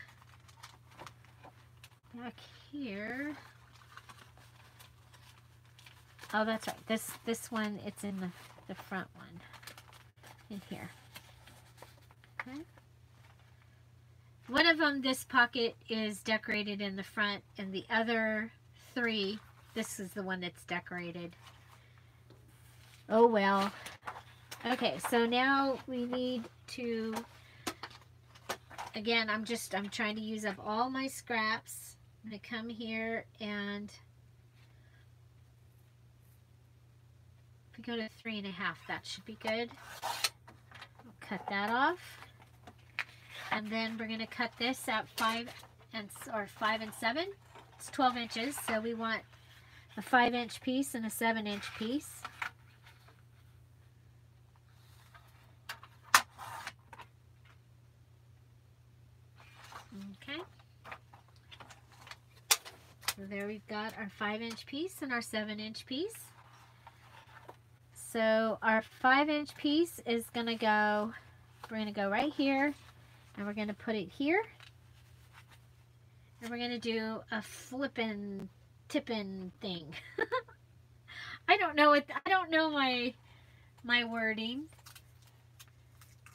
back here. Oh, that's right. This one, it's in the front one. In here. Okay. One of them, this pocket is decorated in the front, and the other three, this is the one that's decorated. Oh, well. Okay, so now we need to, again, I'm trying to use up all my scraps. I'm going to come here and if we go to 3.5, that should be good. We'll cut that off. And then we're going to cut this at 5 and 7. It's 12 inches, so we want a 5-inch piece and a 7-inch piece. Okay. So there we've got our 5-inch piece and our 7-inch piece. So our 5-inch piece is going to go, we're going to go right here. And we're going to put it here. And we're going to do a flippin' tippin' thing. I don't know my wording.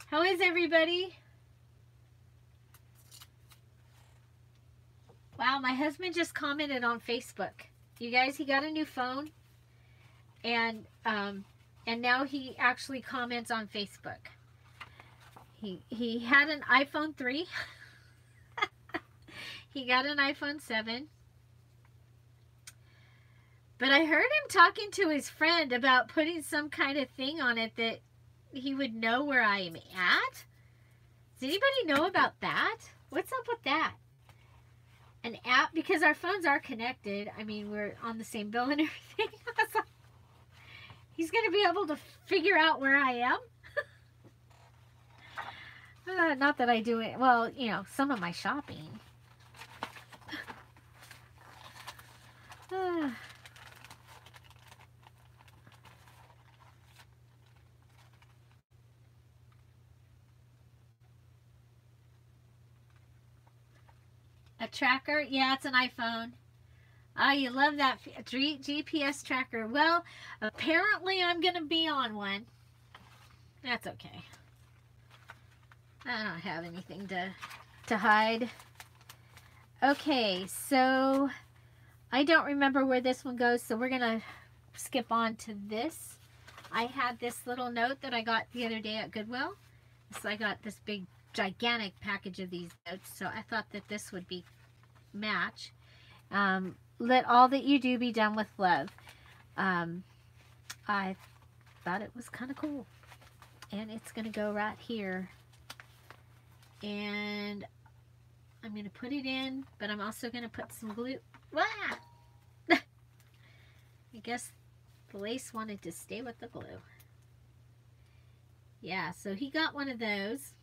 How is everybody? Wow, my husband just commented on Facebook. You guys, he got a new phone. And now he actually comments on Facebook. He had an iPhone 3. He got an iPhone 7. But I heard him talking to his friend about putting some kind of thing on it that he would know where I am at. Does anybody know about that? What's up with that? An app? Because our phones are connected. I mean, we're on the same bill and everything. He's going to be able to figure out where I am. Not that I do it. Well, you know, some of my shopping. A tracker? Yeah, it's an iPhone. Oh, you love that GPS tracker. Well, apparently I'm going to be on one. That's okay. I don't have anything to hide. Okay, so I don't remember where this one goes, so we're going to skip on to this. I had this little note that I got the other day at Goodwill. So I got this big, gigantic package of these notes, so I thought that this would be match. Let all that you do be done with love. I thought it was kind of cool. And it's going to go right here. And I'm going to put it in, but I'm also going to put some glue. Ah! I guess the lace wanted to stay with the glue. Yeah, so he got one of those.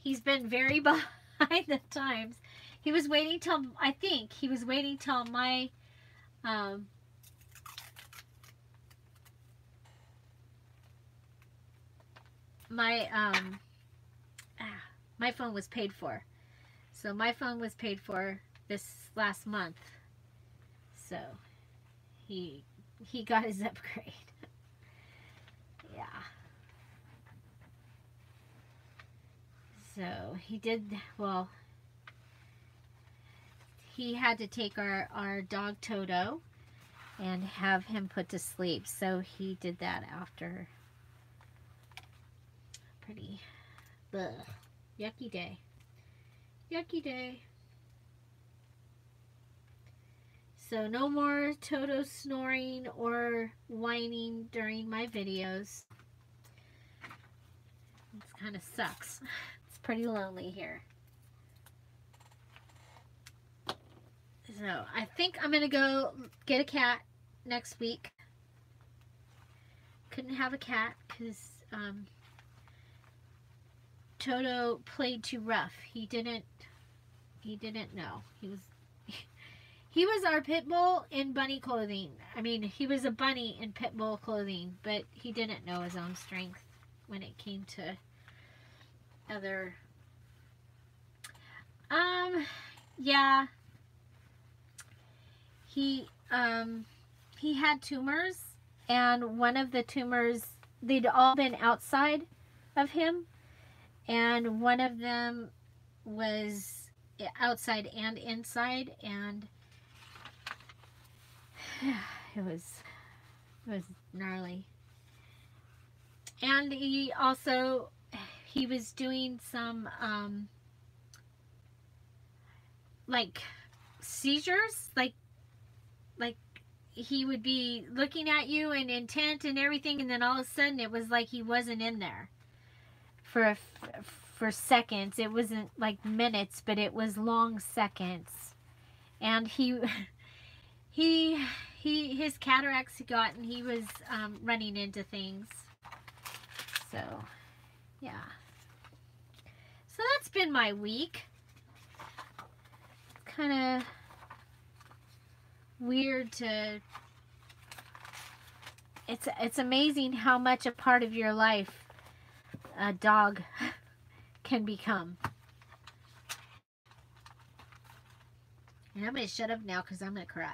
He's been very behind the times. He was waiting till, I think, he was waiting till my, my phone was paid for. So my phone was paid for this last month. So he got his upgrade. Yeah. So he did, well, he had to take our dog Toto and have him put to sleep. So he did that after. Pretty, ugh, yucky day. Yucky day. So no more Toto snoring or whining during my videos. It kind of sucks. It's pretty lonely here. So I think I'm going to go get a cat next week. Couldn't have a cat because Toto played too rough. He didn't know. He was our pit bull in bunny clothing. I mean, he was a bunny in pit bull clothing, but he didn't know his own strength when it came to other. Yeah. He had tumors, and one of the tumors, they'd all been outside of him, and one of them was outside and inside, and it was gnarly. And he was doing some like seizures, like he would be looking at you and intent and everything, and then all of a sudden it was like he wasn't in there for seconds. It wasn't like minutes, but it was long seconds. And his cataracts he got, and he was running into things. So yeah, so that's been my week. Kind of weird to, it's amazing how much a part of your life a dog can become. And I'm going to shut up now because I'm going to cry.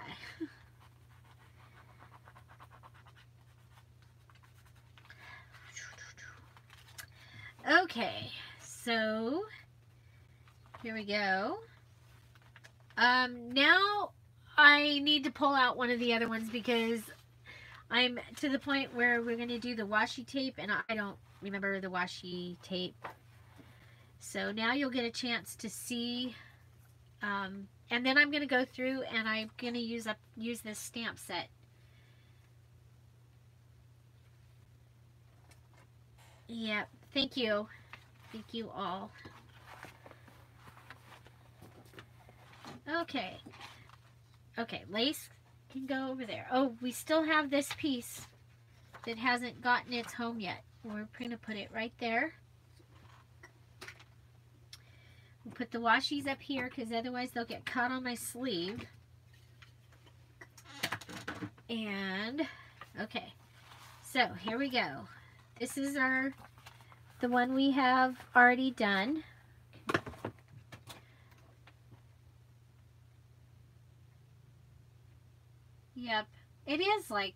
Okay, so here we go. Now I need to pull out one of the other ones because I'm to the point where we're going to do the washi tape, and I don't remember the washi tape. So now you'll get a chance to see, and then I'm going to go through and I'm going to use this stamp set. Yep, thank you. Thank you all. Okay. Okay, lace can go over there. Oh, we still have this piece that hasn't gotten its home yet. We're going to put it right there. We'll put the washies up here because otherwise they'll get caught on my sleeve. And, okay. So, here we go. This is the one we have already done. Yep, it is like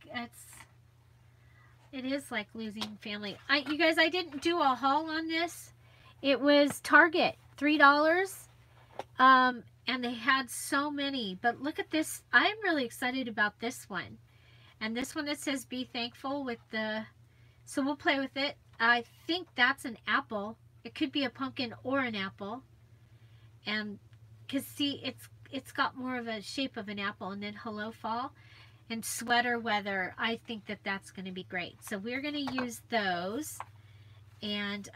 losing family. You guys, I didn't do a haul on this. It was Target, $3. And they had so many. But look at this. I'm really excited about this one. And this one that says "Be Thankful" with the. So we'll play with it. I think that's an apple. It could be a pumpkin or an apple. And because see, it's got more of a shape of an apple. And then "Hello Fall" and "Sweater Weather." I think that's going to be great. So we're going to use those. And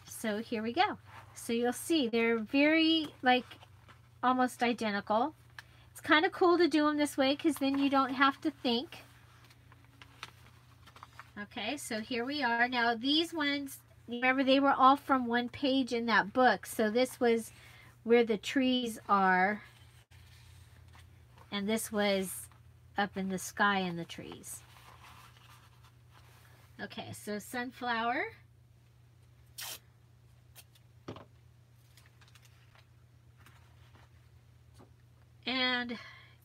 so here we go. So you'll see they're very almost identical. It's kind of cool to do them this way because then you don't have to think. Okay, so here we are. Now these ones, remember, they were all from one page in that book. So this was where the trees are. And this was up in the sky and the trees. Okay, so sunflower. And,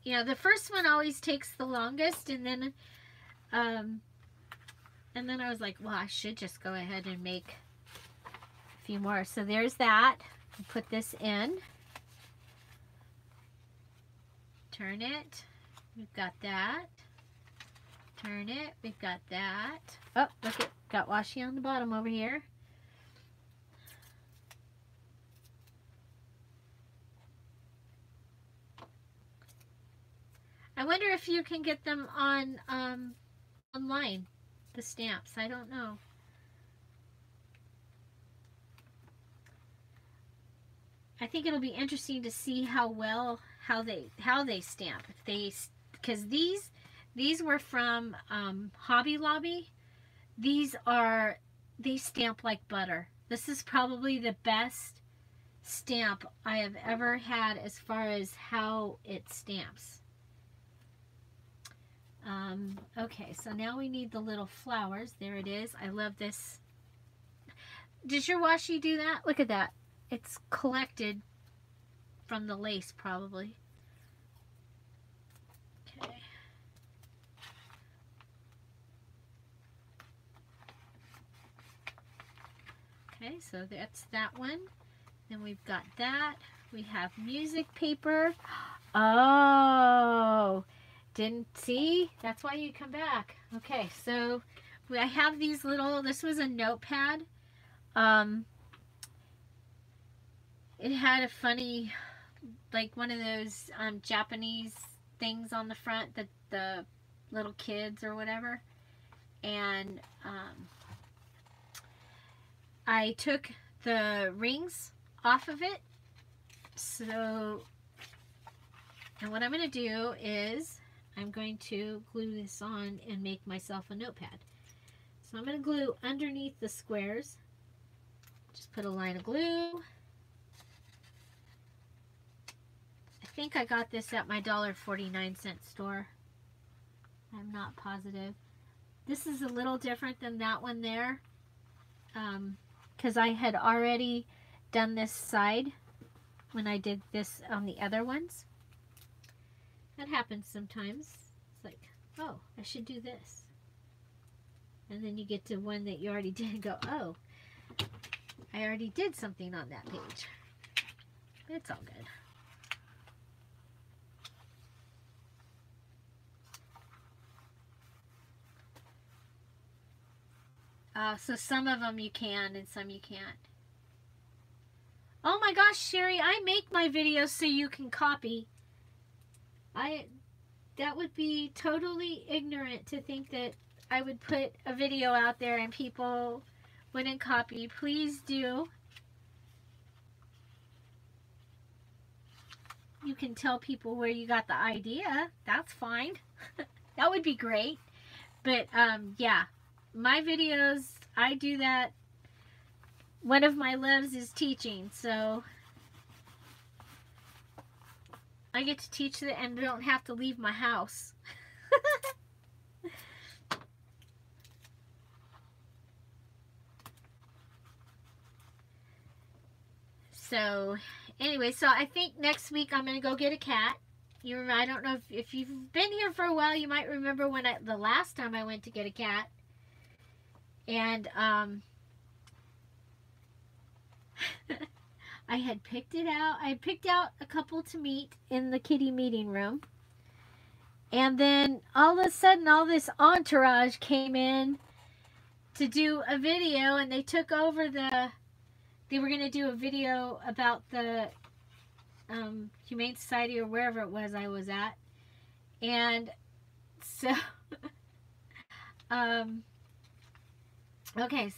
the first one always takes the longest, and then I was like, well, I should just go ahead and make a few more. So there's that. Put this in. Turn it. We've got that. Turn it. We've got that. Oh, look, it got washi on the bottom over here. I wonder if you can get them on online, the stamps. I don't know. I think it'll be interesting to see how they stamp. If they, because these were from Hobby Lobby. They stamp like butter. This is probably the best stamp I have ever had as far as how it stamps. Okay, so now we need the little flowers. There it is. I love this. Does your washi do that? Look at that. It's collected from the lace, probably. Okay. Okay, so that's that one. Then we've got that. We have music paper. Oh, didn't see? That's why you come back. Okay, so I have these little, this was a notepad. It had a funny, like one of those Japanese things on the front that the little kids or whatever. And I took the rings off of it. So, and what I'm going to do is I'm going to glue this on and make myself a notepad. So I'm going to glue underneath the squares. Just put a line of glue. I think I got this at my $1.49 store. I'm not positive. This is a little different than that one there, because I had already done this side when I did this on the other ones. That happens sometimes. It's like, oh, I should do this. And then you get to one that you already did and go, oh, I already did something on that page. It's all good. So some of them you can and some you can't. Oh my gosh, Sherry, I make my videos so you can copy. That would be totally ignorant to think that I would put a video out there and people wouldn't copy. Please do. You can tell people where you got the idea. That's fine. That would be great. But yeah, my videos, I do that. One of my loves is teaching, so I get to teach it and don't have to leave my house. So anyway, so I think next week I'm going to go get a cat. I don't know if you've been here for a while, you might remember when the last time I went to get a cat. And I had picked it out. I had picked out a couple to meet in the kitty meeting room. And then all of a sudden, all this entourage came in to do a video, and they took over they were going to do a video about the Humane Society or wherever it was I was at. And so, okay,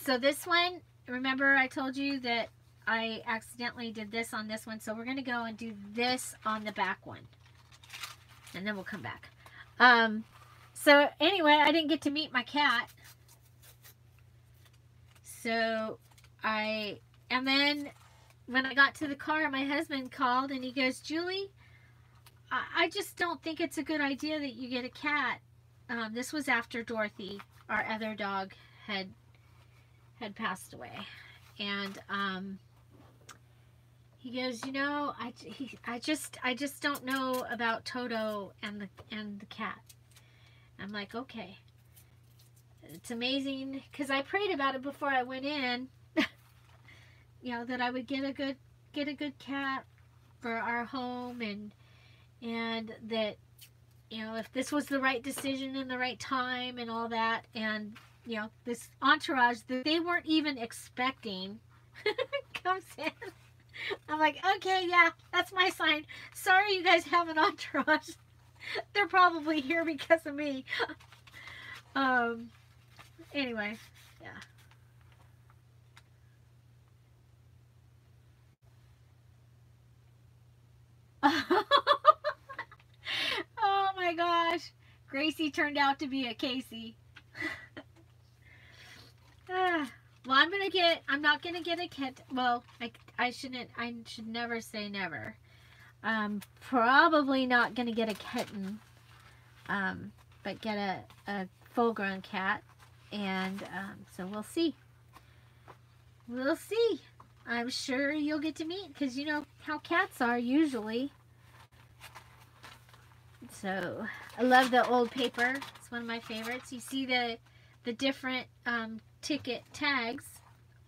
so this one, remember I told you that I accidentally did this on this one, so we're going to go and do this on the back one. And then we'll come back. So anyway, I didn't get to meet my cat. So and then when I got to the car, my husband called and he goes, Julie, I just don't think it's a good idea that you get a cat. This was after Dorothy, our other dog, had passed away. And he goes, you know, I just don't know about Toto and the cat. I'm like, okay. It's amazing because I prayed about it before I went in. You know, that I would get a good cat for our home, and and that, you know, if this was the right decision in the right time and all that, and, you know, this entourage that they weren't even expecting comes in. I'm like, okay, yeah, that's my sign. Sorry you guys have an entourage. They're probably here because of me. Anyway, yeah. Oh my gosh. Gracie turned out to be a Casey. Well, I'm not gonna get a kit. Well, I should never say never. Probably not gonna get a kitten. But get a full-grown cat. And, so we'll see. We'll see. I'm sure you'll get to meet, because you know how cats are usually. So, I love the old paper. It's one of my favorites. You see the different ticket tags.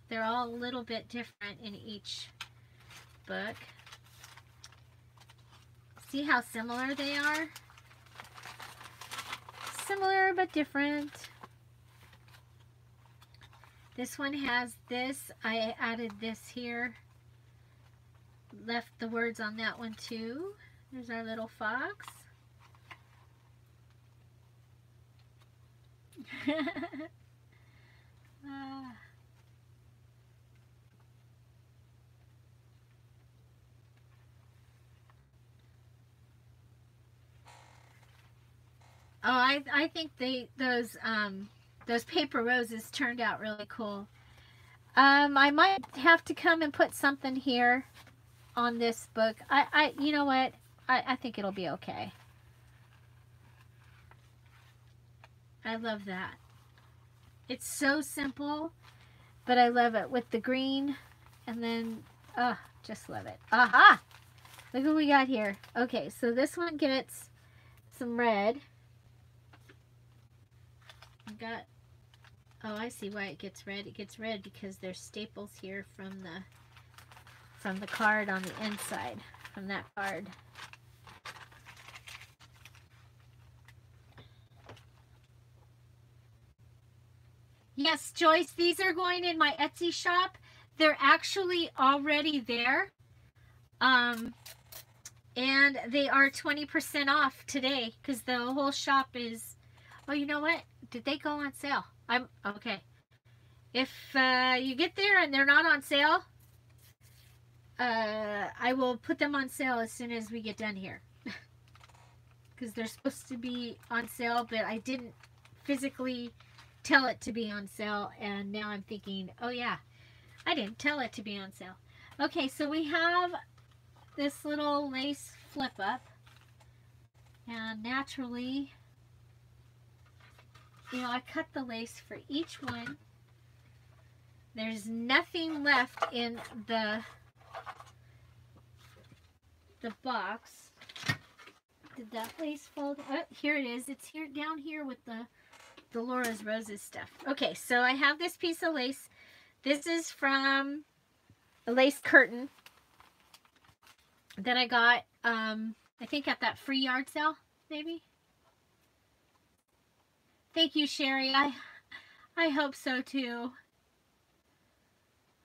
They're all a little bit different in each book. See how similar they are? Similar but different. This one has this. I added this here. Left the words on that one too. There's our little fox. Oh, I think those paper roses turned out really cool. I might have to come and put something here on this book. You know what? I think it'll be okay. I love that. It's so simple, but I love it with the green, and then, just love it. Aha! Look what we got here. Okay, so this one gets some red. Oh, I see why it gets red. It gets red because there's staples here from the card on the inside, from that card. Yes, Joyce, these are going in my Etsy shop. They're actually already there. And they are 20% off today because the whole shop is, oh, you know what? Did they go on sale? Okay. If you get there and they're not on sale, I will put them on sale as soon as we get done here. Because they're supposed to be on sale, but I didn't physically tell it to be on sale, and now I'm thinking, oh yeah, I didn't tell it to be on sale. Okay, so we have this little lace flip up, and naturally, you know, I cut the lace for each one. There's nothing left in the box. Did that lace fold? Oh, here it is. It's here down here with the Laura's Roses stuff. Okay, so I have this piece of lace. This is from a lace curtain that I got, I think at that free yard sale, maybe. Thank you, Sherry. I hope so too.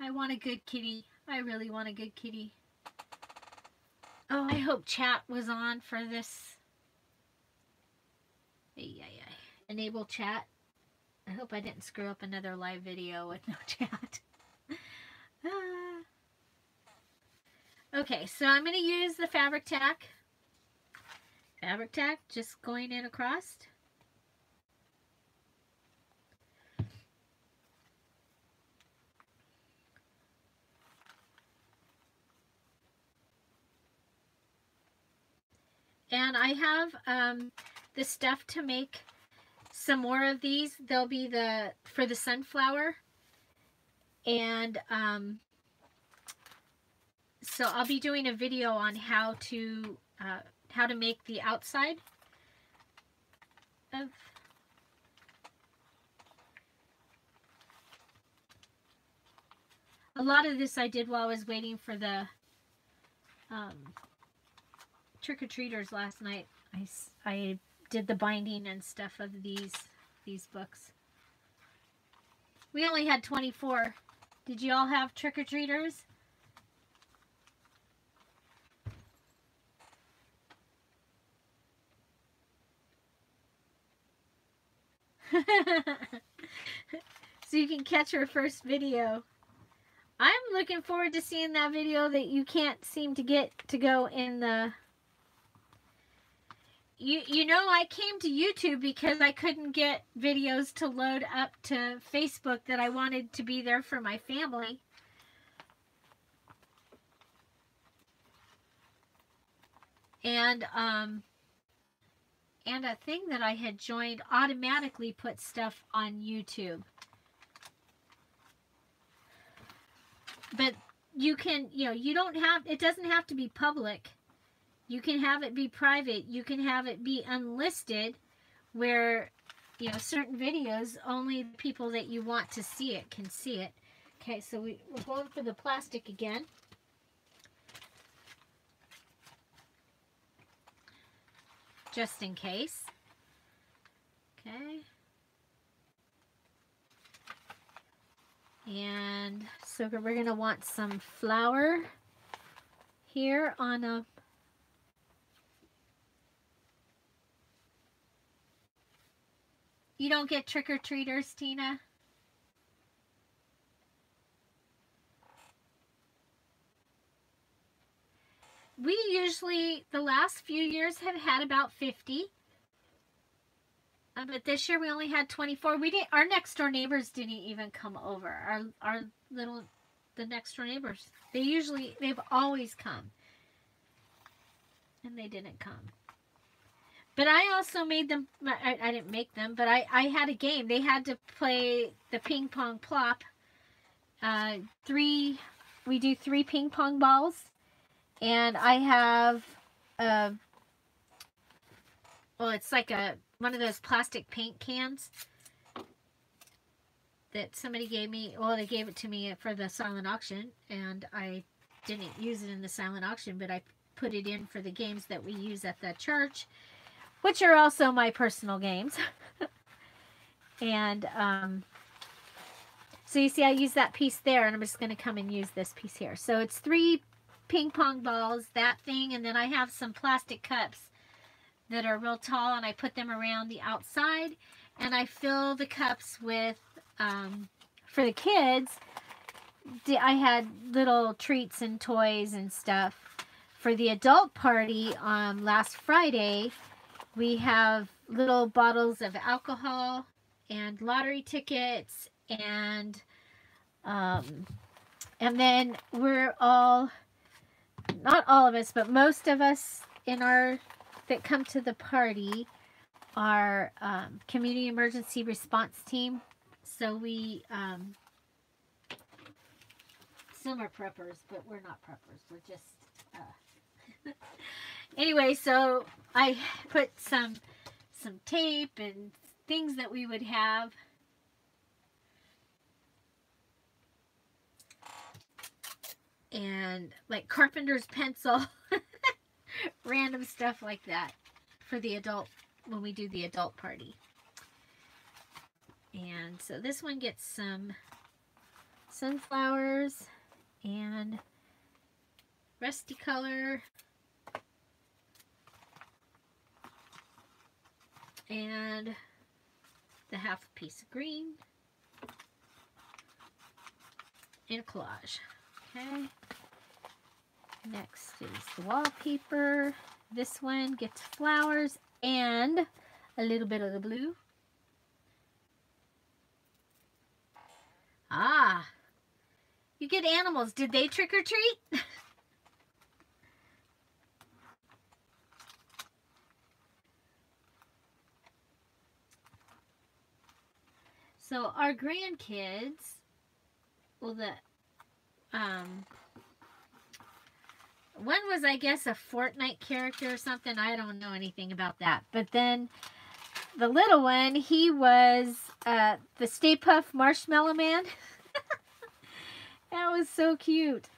I want a good kitty. I really want a good kitty. Oh, I hope chat was on for this. Enable chat. I hope I didn't screw up another live video with no chat. Okay, so I'm going to use the fabric tack. Fabric tack just going in across. And I have the stuff to make some more of these. They'll be for the sunflower. And so I'll be doing a video on how to make the outside of a lot of this I did while I was waiting for the trick-or-treaters last night. I did the binding and stuff of these books. We only had 24. Did you all have trick-or-treaters? So you can catch her first video. I'm looking forward to seeing that video that you can't seem to get to go in the... You know, I came to YouTube because I couldn't get videos to load up to Facebook that I wanted to be there for my family. And a thing that I had joined automatically put stuff on YouTube. But you can, you know, you don't have, it doesn't have to be public. You can have it be private. You can have it be unlisted where, you know, certain videos, only the people that you want to see it can see it. Okay, so we're going for the plastic again. Just in case. Okay. And so we're going to want some flour here on a... You don't get trick-or-treaters, Tina? We usually, the last few years, have had about 50. But this year we only had 24. We didn't. Our next door neighbors didn't even come over. The next door neighbors. They've always come, and they didn't come. But I also made them. I didn't make them, but I had a game. They had to play the ping pong plop. We do 3 ping pong balls, and I have well, it's like one of those plastic paint cans that somebody gave me. Well, they gave it to me for the silent auction, and I didn't use it in the silent auction, but I put it in for the games that we use at the church, which are also my personal games. And so you see I use that piece there, and I'm just going to come and use this piece here. So it's 3 ping pong balls, that thing, and then I have some plastic cups that are real tall, and I put them around the outside, and I fill the cups with, for the kids, I had little treats and toys and stuff. For the adult party last Friday, we have little bottles of alcohol and lottery tickets, and then we're all, not all of us, but most of us that come to the party are community emergency response team. So we, some are preppers, but we're not preppers. We're just, anyway, so I put some tape and things that we would have. And like carpenter's pencil, random stuff like that for the adult, when we do the adult party. And so this one gets some sunflowers and rusty color and the half piece of green and a collage. Okay. Next is the wallpaper. This one gets flowers and a little bit of the blue. Ah, you get animals. Did they trick or treat? So our grandkids, well, one was, I guess, a Fortnite character or something. I don't know anything about that. But then the little one, he was the Stay Puft Marshmallow Man. That was so cute.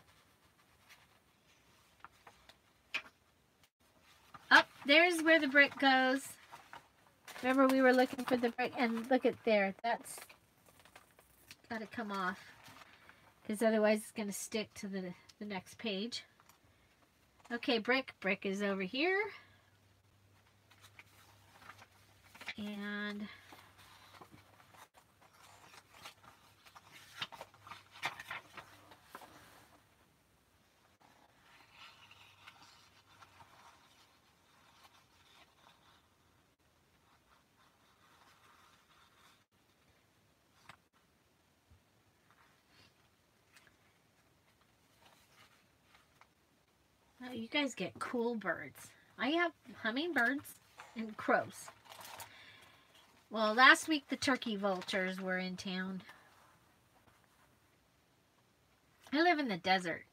there's where the brick goes. Remember we were looking for the brick, and look at there. That's got to come off because otherwise it's going to stick to the next page. Okay, brick is over here. And oh, you guys get cool birds. I have hummingbirds and crows. Well, last week the turkey vultures were in town. I live in the desert.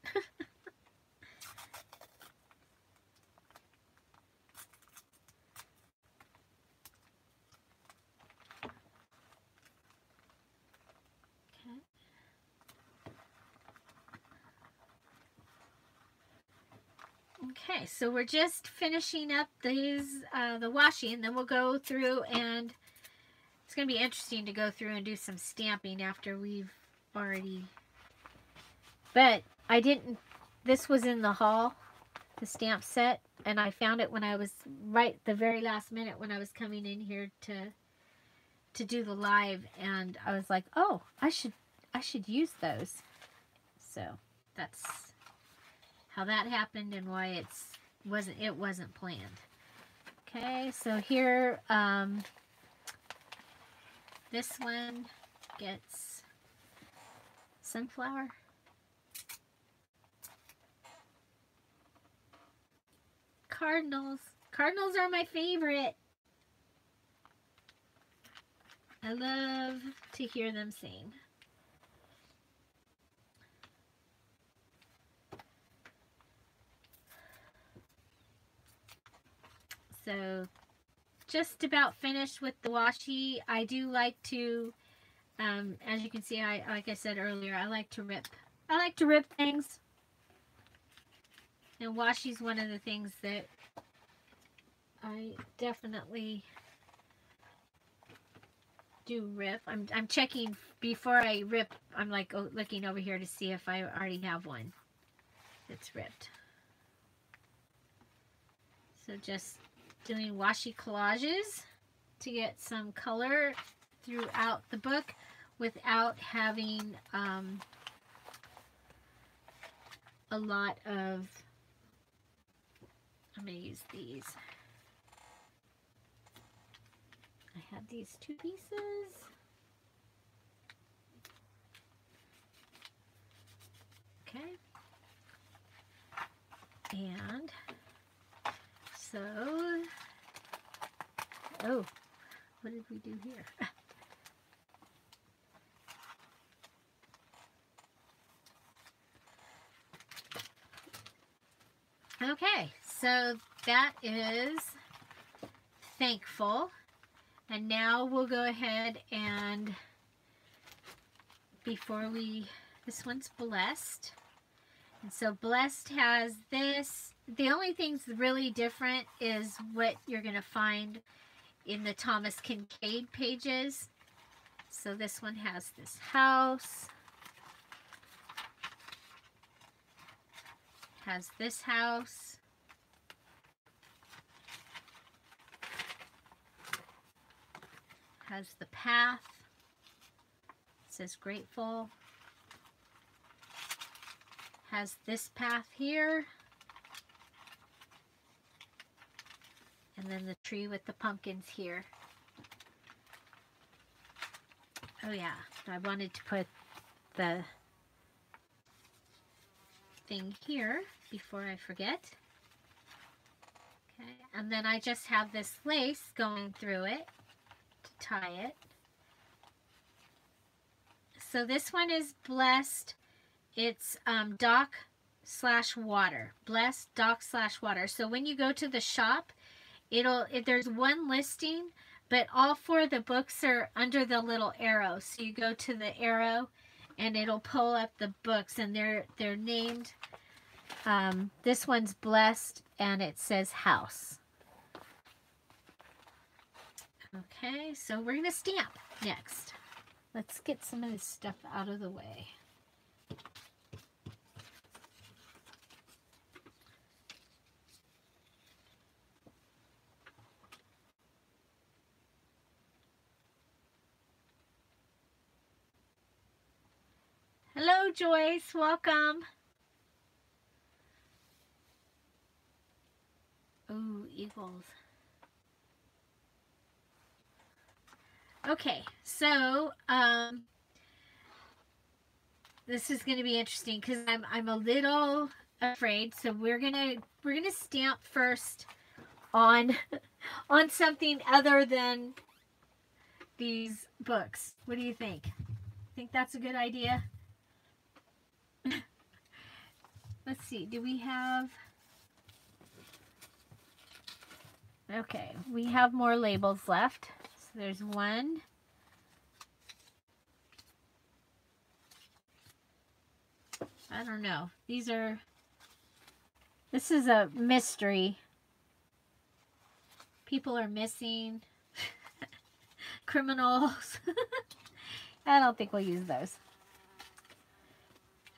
Okay, so we're just finishing up these, the washi, and then we'll go through, and it's going to be interesting to go through and do some stamping after we've already, but I didn't, this was in the haul, the stamp set, and I found it when I was right the very last minute when I was coming in here to do the live, and I was like, oh, I should use those. So that's how that happened and why it wasn't planned. Okay, so here this one gets sunflower. Cardinals. Cardinals are my favorite. I love to hear them sing. So just about finished with the washi. I do like to, as you can see, like I said earlier, I like to rip. I like to rip things. And washi's one of the things that I definitely do rip. I'm checking before I rip. I'm like looking over here to see if I already have one that's ripped. So just doing washi collages to get some color throughout the book without having a lot of, I'm going to use these. I have these 2 pieces. Okay. And so, oh, what did we do here? Okay, so that is Thankful. And now we'll go ahead and, this one's Blessed. And so Blessed has this. The only thing's really different is what you're going to find in the Thomas Kinkade pages. So this one has this house. Has this house. Has the path. It says Grateful. Has this path here. And then the tree with the pumpkins here. Oh yeah, I wanted to put the thing here before I forget. Okay, and then I just have this lace going through it to tie it. So this one is Blessed. It's dock/water. Blessed dock/water. So when you go to the shop, there's one listing, but all 4 of the books are under the little arrow. So you go to the arrow and it'll pull up the books, and they're named. This one's Blessed and it says House. Okay, so we're going to stamp next. Let's get some of this stuff out of the way. Hello, Joyce. Welcome. Oh, eagles. Okay, so this is going to be interesting because I'm a little afraid. So we're gonna stamp first on on something other than these books. What do you think? Think that's a good idea? Let's see. Do we have? Okay, we have more labels left. So there's one. I don't know. This is a mystery. People are missing. Criminals. I don't think we'll use those.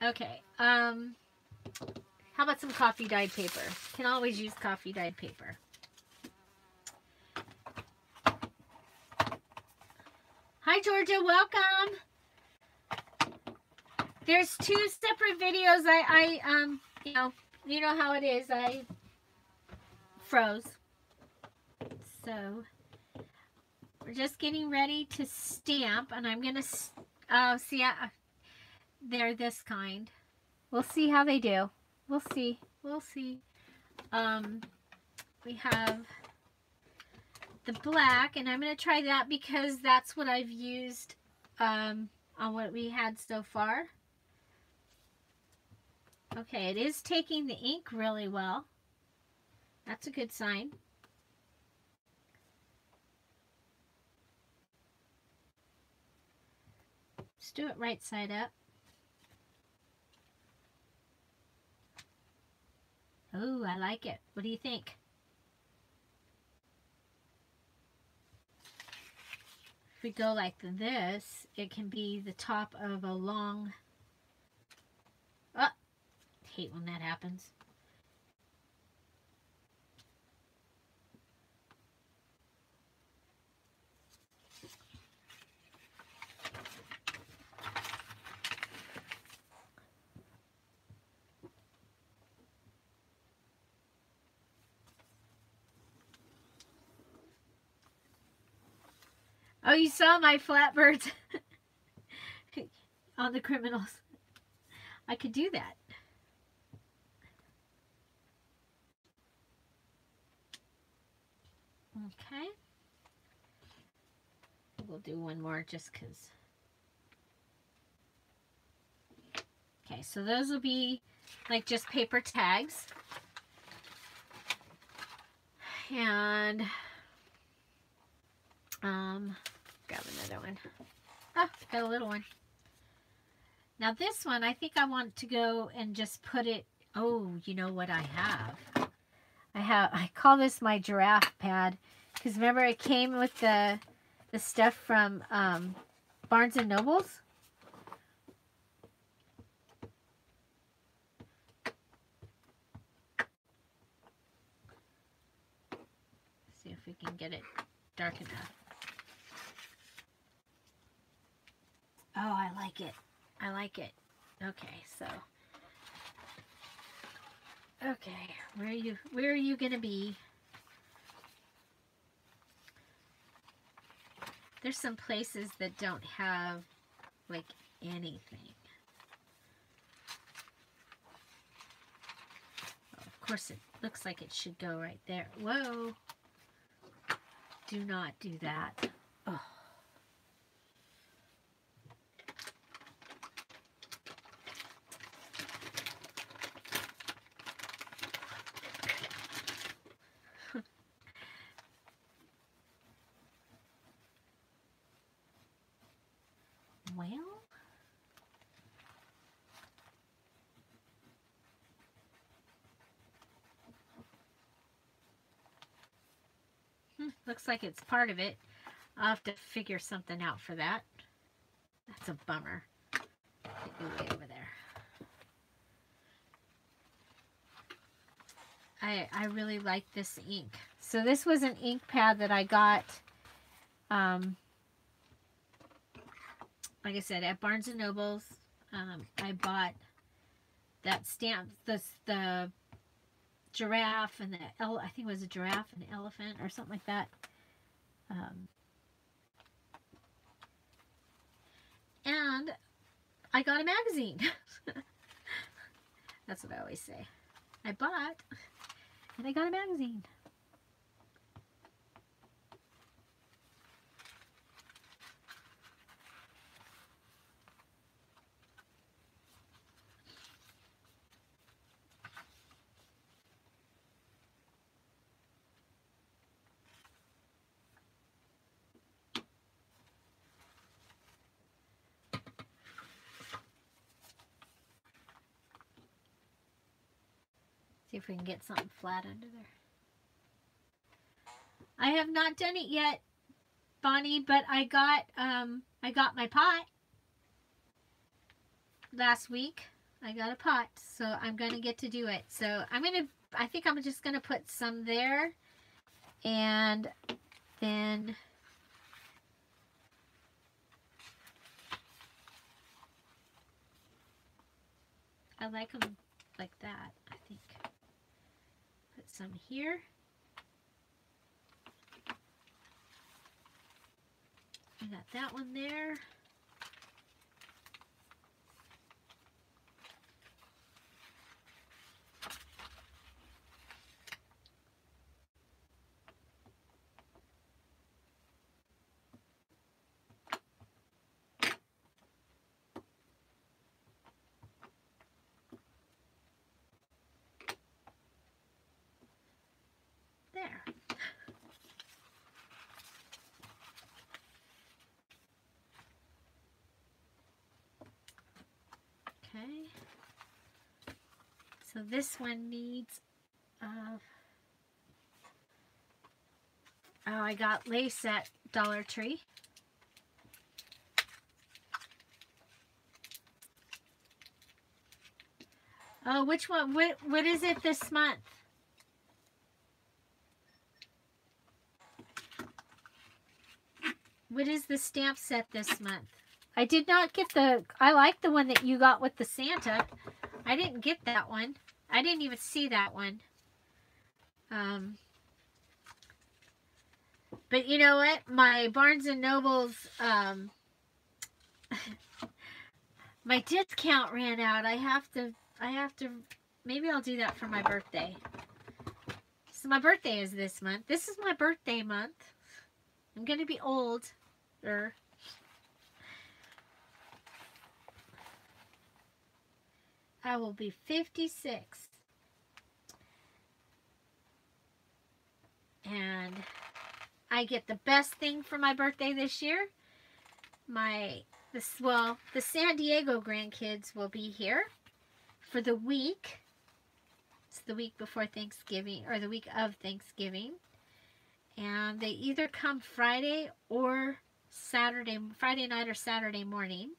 Okay. How about some coffee dyed paper? Can always use coffee dyed paper. Hi, Georgia. Welcome. There's 2 separate videos. You know how it is. I froze. So we're just getting ready to stamp, and I'm gonna see. They're this kind. We'll see how they do. We'll see. We'll see. We have the black, and I'm gonna try that because that's what I've used on what we had so far. Okay, it is taking the ink really well. That's a good sign. Let's do it right side up. Oh, I like it. What do you think? If we go like this, it can be the top of a long... Oh, hate when that happens. Oh, you saw my flatbirds on the criminals. I could do that. Okay. We'll do one more just because. Okay, so those will be like just paper tags. And grab another one. Oh, got a little one. Now this one, I think I want to go and just put it, oh, you know what I have? I call this my giraffe pad, because remember it came with the stuff from Barnes & Nobles? See if we can get it dark enough. Oh, I like it. I like it. Okay, so. Okay, where are you gonna be? There's some places that don't have like anything. Oh, of course it looks like it should go right there. Whoa. Do not do that. Oh. Well, looks like it's part of it. I'll have to figure something out for that. That's a bummer. Get you way over there. I really like this ink. So this was an ink pad that I got, like I said, at Barnes & Noble's. I bought that stamp, the giraffe and I think it was a giraffe and an elephant or something like that. And I got a magazine. That's what I always say. I bought and I got a magazine. See if we can get something flat under there. I have not done it yet, Bonnie, but I got my pot last week. I got a pot, so I'm gonna get to do it. So I think I'm just gonna put some there, and then I like them like that, I think. Put some here. I got that one there. There. Okay. So this one needs, oh, I got lace at Dollar Tree. Oh, which one? What is it this month? What is the stamp set this month? I did not get I like the one that you got with the Santa. I didn't get that one. I didn't even see that one. But you know what? My Barnes & Noble's, my discount ran out. I have to, maybe I'll do that for my birthday. So my birthday is this month. This is my birthday month. I'm going to be older. I will be 56. And I get the best thing for my birthday this year. The San Diego grandkids will be here for the week. It's the week before Thanksgiving, or the week of Thanksgiving. And they either come Friday or Friday night or Saturday morning.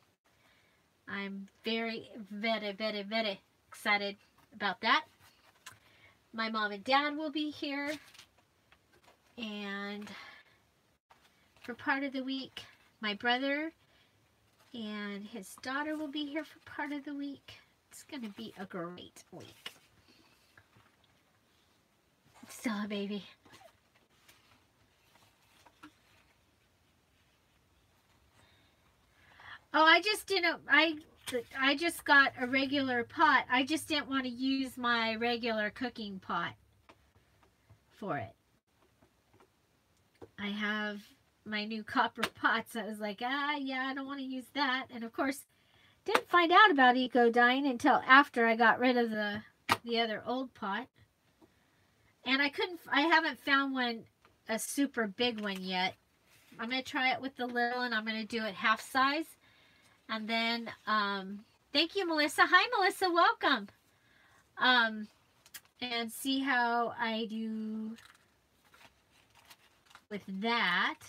I'm very, very, very, very excited about that. My mom and dad will be here. And for part of the week, my brother and his daughter will be here for part of the week. It's going to be a great week. Still a baby. Oh, I just didn't, I just got a regular pot. I just didn't want to use my regular cooking pot for it. I have my new copper pots. I was like, yeah, I don't want to use that. And of course, didn't find out about EcoDyne until after I got rid of the other old pot. And I haven't found one, a super big one yet. I'm going to try it with the little, and I'm going to do it half size. And then, thank you, Melissa. Hi, Melissa. Welcome. And see how I do with that.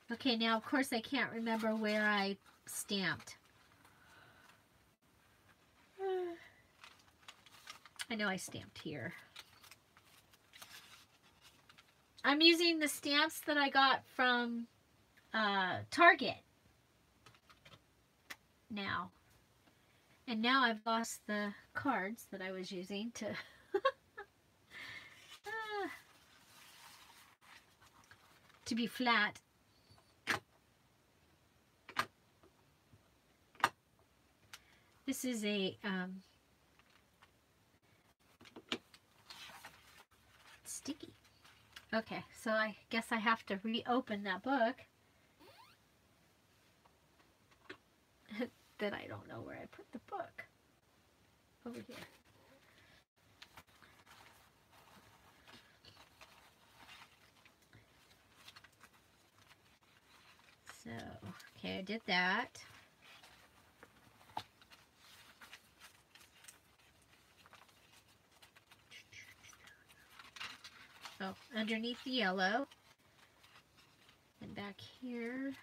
Okay, now of course I can't remember where I stamped. I know I stamped here. I'm using the stamps that I got from Target now. And now I've lost the cards that I was using to to be flat. This is a sticky. Okay, so I guess I have to reopen that book that I don't know where I put the book. Over here. So, okay, I did that. Oh, underneath the yellow. And back here.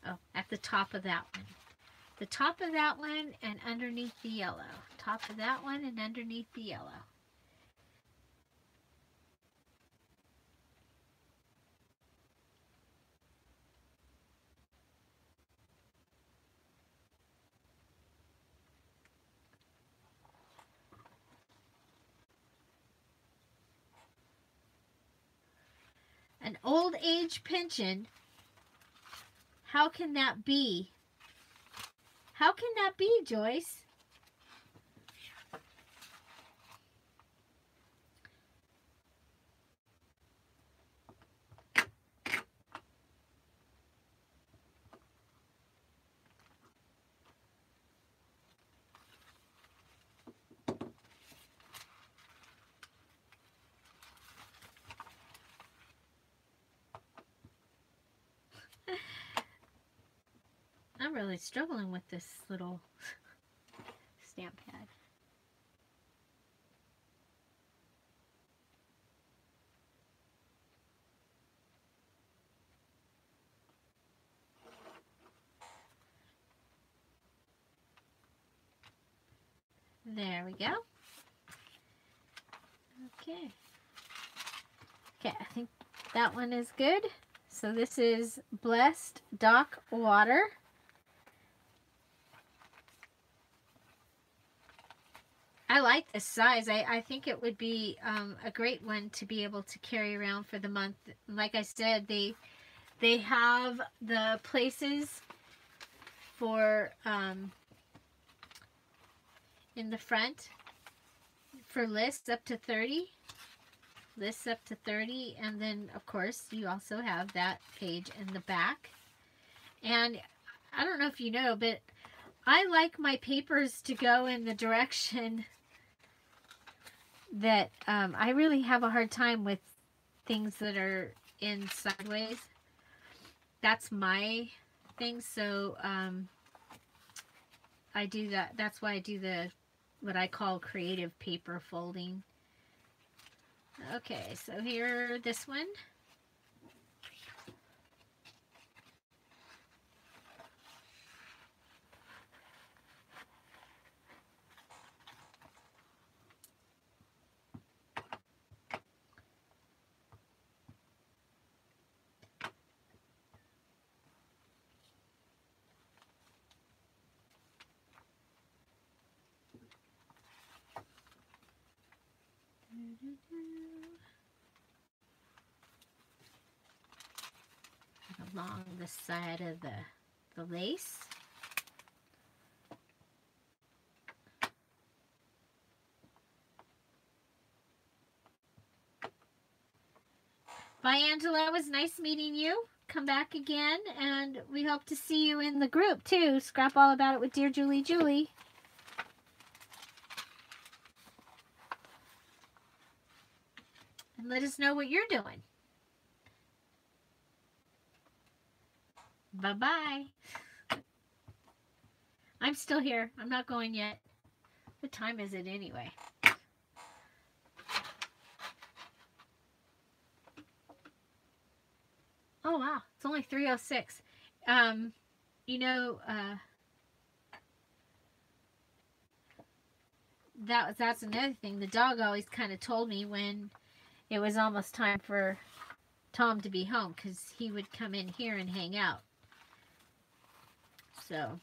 Oh, at the top of that one. The top of that one and underneath the yellow. Top of that one and underneath the yellow. An old age pension. How can that be? How can that be, Joyce? I'm really struggling with this little stamp pad. There we go. Okay. Okay, I think that one is good. So this is Blessed Dock Water. I like this size. I think it would be a great one to be able to carry around for the month. Like I said, they have the places for in the front for lists up to 30. Lists up to 30, and then of course you also have that page in the back. And I don't know if you know, but I like my papers to go in the direction that I really have a hard time with things that are in sideways. That's my thing. So I do that. That's why I do the what I call creative paper folding. Okay, so here, this one. Along the side of the lace. Bye, Angela. It was nice meeting you. Come back again, and we hope to see you in the group, too. Scrap All About It with Dear Julie Julie. And let us know what you're doing. Bye-bye. I'm still here. I'm not going yet. What time is it anyway? Oh, wow. It's only 3:06. You know, that's another thing. The dog always kind of told me when it was almost time for Tom to be home, because he would come in here and hang out. So,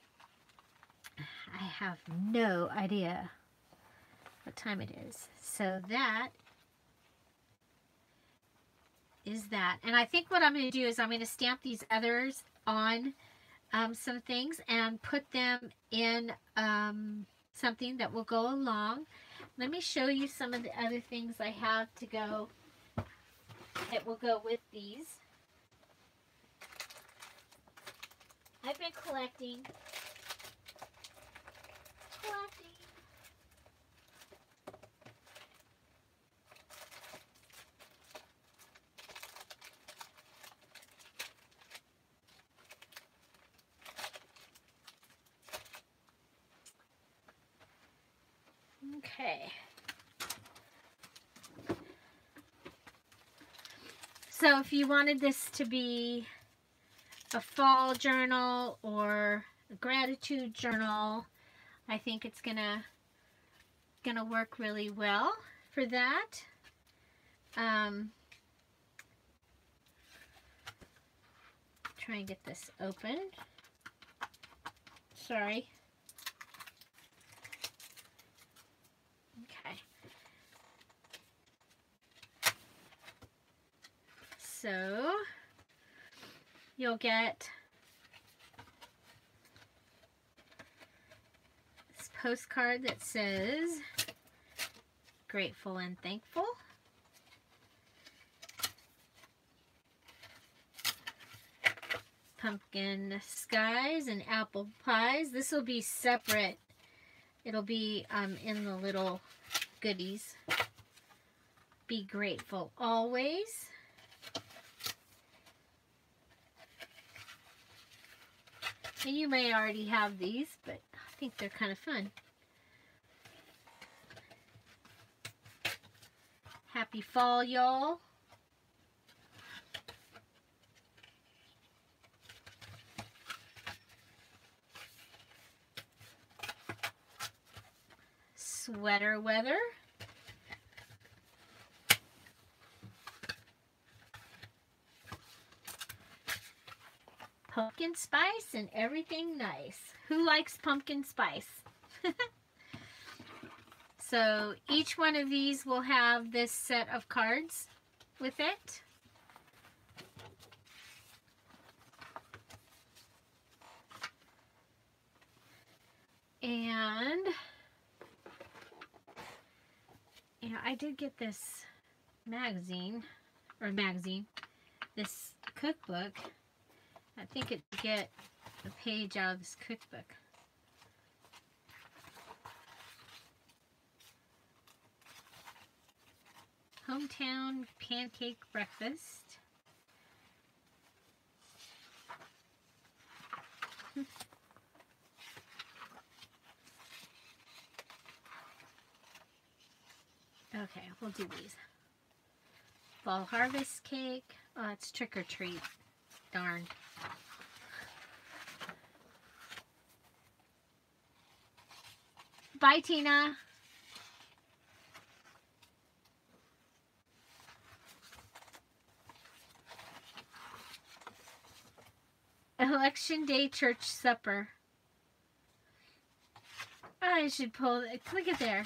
I have no idea what time it is. So that is that. And I think what I'm going to do is I'm going to stamp these others on some things and put them in something that will go along. Let me show you some of the other things I have to go that will go with these. I've been collecting. Okay. So if you wanted this to be a fall journal or a gratitude journal, I think it's gonna work really well for that. Try and get this open. Sorry. Okay. So you'll get this postcard that says grateful and thankful. Pumpkin skies and apple pies. This will be separate. It'll be in the little goodies. Be grateful always. And you may already have these, but I think they're kind of fun. Happy fall, y'all. Sweater weather. Pumpkin spice and everything nice. Who likes pumpkin spice? So each one of these will have this set of cards with it. And you know, I did get this this cookbook. I think it get a page out of this cookbook. Hometown pancake breakfast. Okay, we'll do these. Fall harvest cake. Oh, it's trick or treat. Darn. Bye, Tina. Election Day Church Supper. I should pull it. Look at there.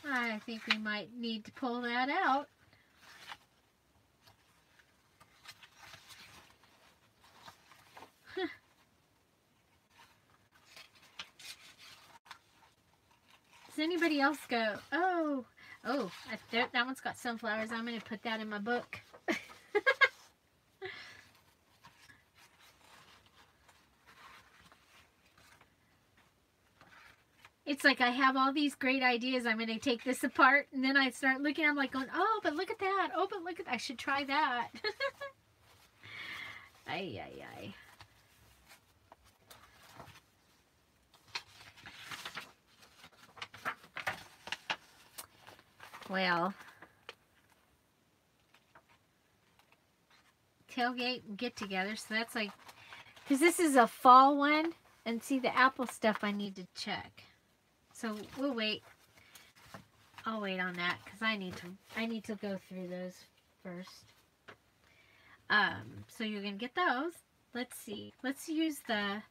I think we might need to pull that out. Does anybody else go, oh, that one's got sunflowers. I'm going to put that in my book. It's like I have all these great ideas. I'm going to take this apart, and then I start looking. I'm like going, oh, but look at that. Oh, but look at that. I should try that. Ay, ay, ay. Well, tailgate and get together. So that's like, because this is a fall one, and see the apple stuff I need to check. So we'll wait. I'll wait on that because I need to go through those first. So you're gonna get those. Let's see. Let's use the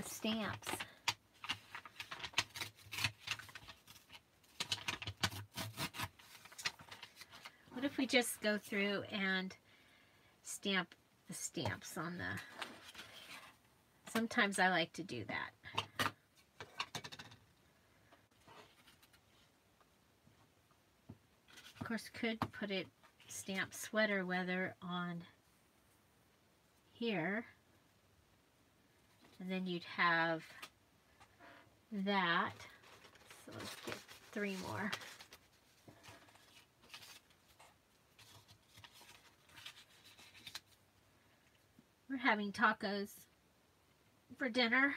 stamps. What if we just go through and stamp the stamps on the... Sometimes I like to do that. Of course, could put it stamp sweater weather on here. And then you'd have that. So let's get 3 more. We're having tacos for dinner.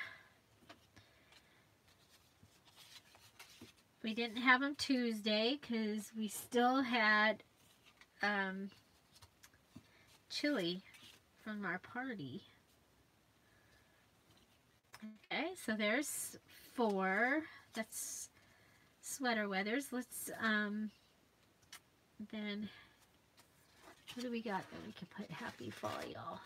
We didn't have them Tuesday because we still had chili from our party. Okay, so there's 4. That's sweater weathers. Let's then what do we got that we can put happy fall, y'all?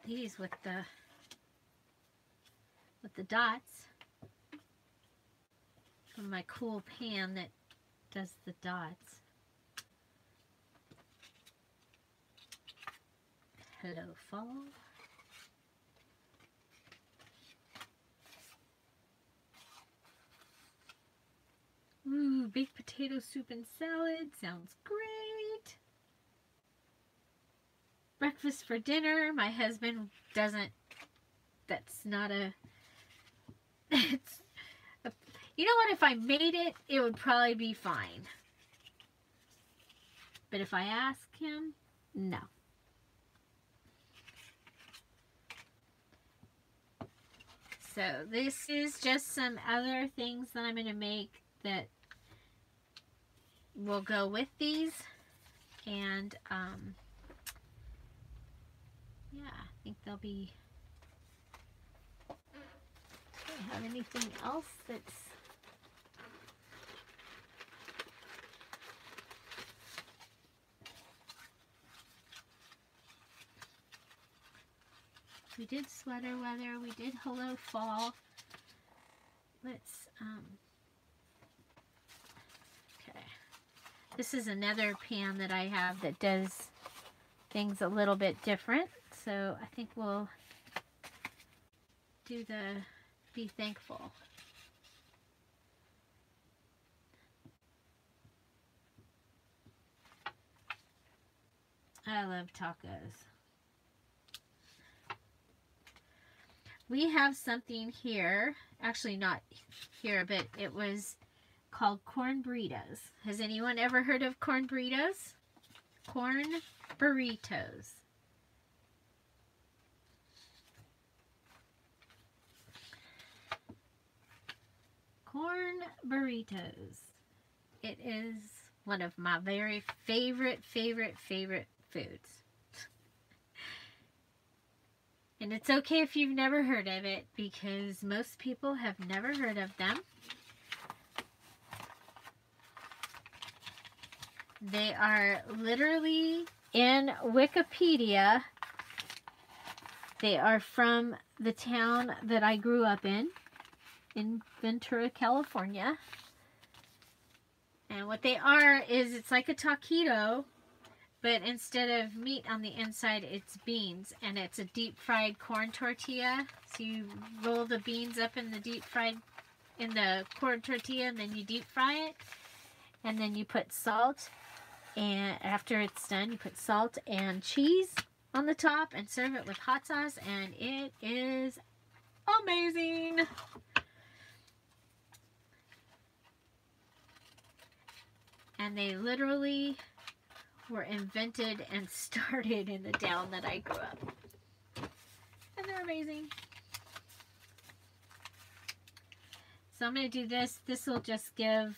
These with the dots from my cool pan that does the dots. Hello, fall. Ooh, baked potato soup and salad sounds great. Breakfast for dinner. My husband doesn't, that's not a, it's, you know what, if I made it, it would probably be fine. But if I ask him, no. So this is just some other things that I'm going to make that will go with these. And, yeah, I think they'll be... Do I have anything else that's... We did sweater weather, we did hello fall. Let's, okay. This is another pan that I have that does things a little bit different. So I think we'll do the be thankful. I love tacos. We have something here, actually not here, but it was called corn burritos. Has anyone ever heard of corn burritos? Corn burritos. Corn burritos. It is one of my very favorite foods. And it's okay if you've never heard of it, because most people have never heard of them. They are literally in Wikipedia. They are from the town that I grew up in Ventura, California. And what they are is it's like a taquito, but instead of meat on the inside, it's beans, and it's a deep fried corn tortilla. So you roll the beans up in the deep fried, in the corn tortilla, and then you deep fry it. And then you put salt, and after it's done, you put salt and cheese on the top and serve it with hot sauce, and it is amazing. And they literally were invented and started in the town that I grew up. And they're amazing. So I'm going to do this. This will just give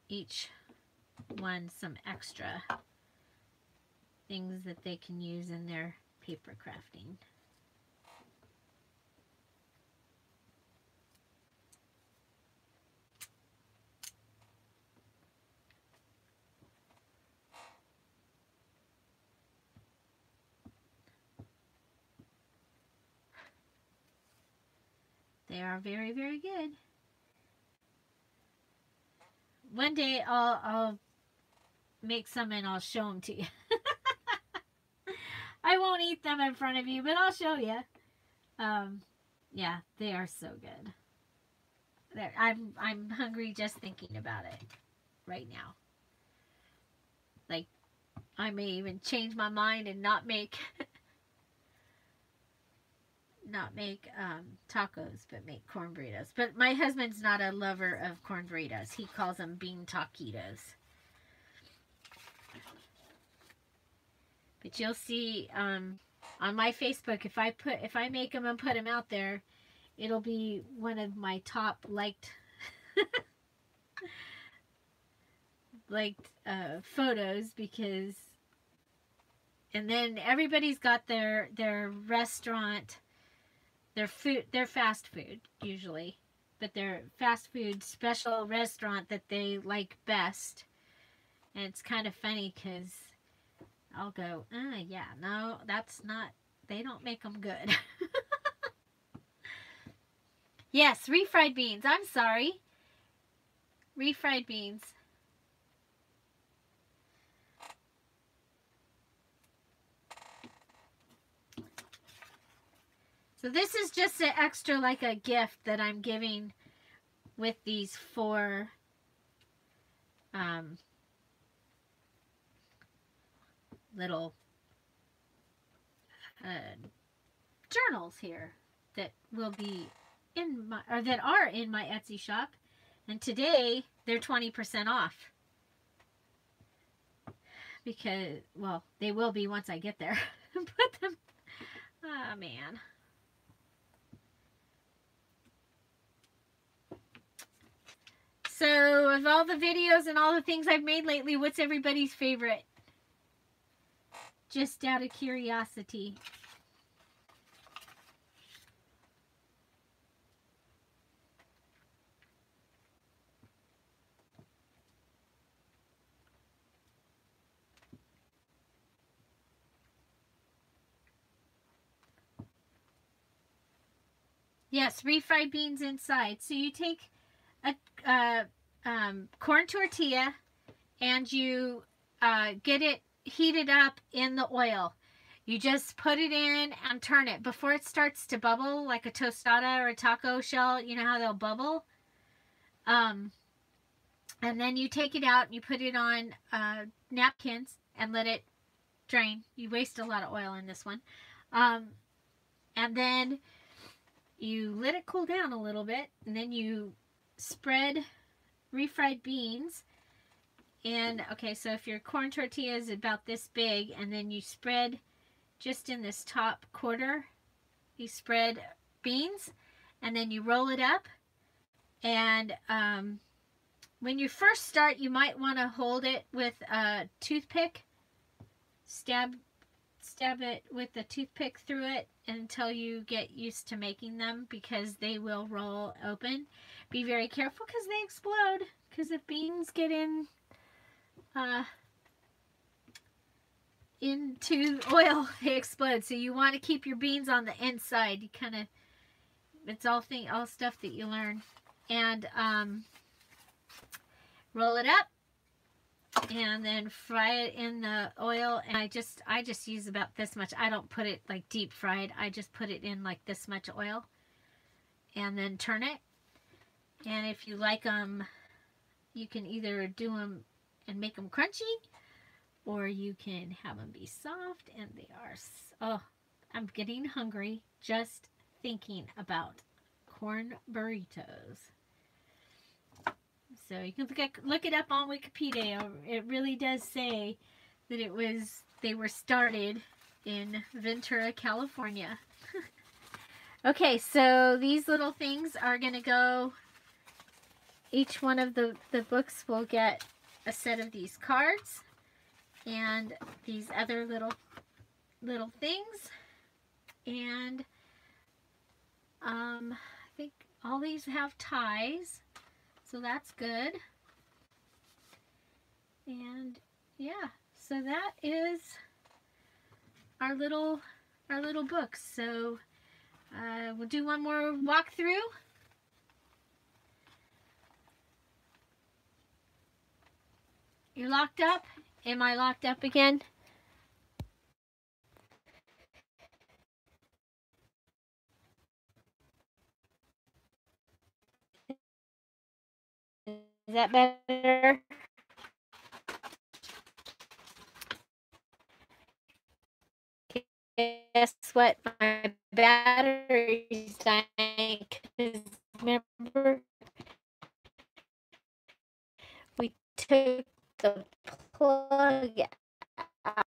each one some extra things that they can use in their paper crafting. They are very, very good. One day I'll make some and I'll show them to you. I won't eat them in front of you, but I'll show you. Yeah, they are so good. I'm hungry just thinking about it right now. Like, I may even change my mind and not make tacos, but make corn burritos. But my husband's not a lover of corn burritos. He calls them bean taquitos. But you'll see on my Facebook, if I make them and put them out there, it'll be one of my top liked photos, because, and then everybody's got their restaurant, their fast food usually, but their fast food special restaurant that they like best. And it's kind of funny because I'll go, yeah, no, that's not, they don't make them good. Yes, refried beans. I'm sorry. Refried beans. So this is just an extra, like a gift that I'm giving with these 4 little journals here that will be in my, or that are in my Etsy shop. And today they're 20% off. Because, well, they will be once I get there. Put them, oh man. So, of all the videos and all the things I've made lately, what's everybody's favorite? Just out of curiosity. Yes, refried beans inside. So you take a corn tortilla and you get it heated up in the oil. You just put it in and turn it before it starts to bubble, like a tostada or a taco shell. You know how they'll bubble? And then you take it out and you put it on napkins and let it drain. You waste a lot of oil in this one. And then you let it cool down a little bit, and then you spread refried beans. And okay, so if your corn tortilla is about this big, and then you spread just in this top quarter, you spread beans, and then you roll it up. And when you first start, you might want to hold it with a toothpick. Stab it with a toothpick through it until you get used to making them, because they will roll open. Be very careful because they explode, because if beans get into oil, they explode. So you want to keep your beans on the inside. You kind of, it's all stuff that you learn. And roll it up and then fry it in the oil. And I just use about this much. I don't put it like deep fried. I just put it in like this much oil and then turn it. And if you like them, you can either do them and make them crunchy, or you can have them be soft. And they are, oh, I'm getting hungry just thinking about corn burritos. So you can look it up on Wikipedia. It really does say that they were started in Ventura, California. Okay, so these little things are going to go, each one of the books will get a set of these cards and these other little things. And I think all these have ties, so that's good. And yeah, so that is our little books. So we'll do one more walkthrough. You're locked up? Am I locked up again? Is that better? Guess what? My battery's dying. Remember, we took the plug out.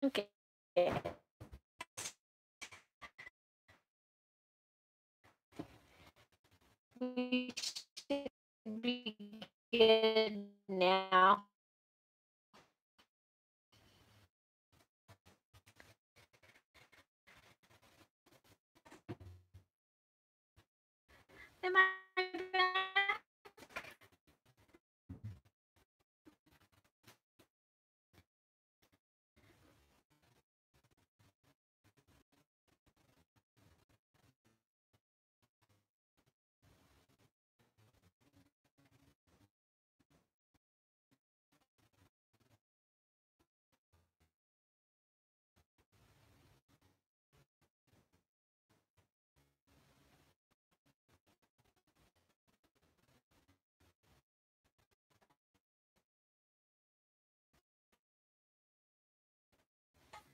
Okay. We should be good now. Am I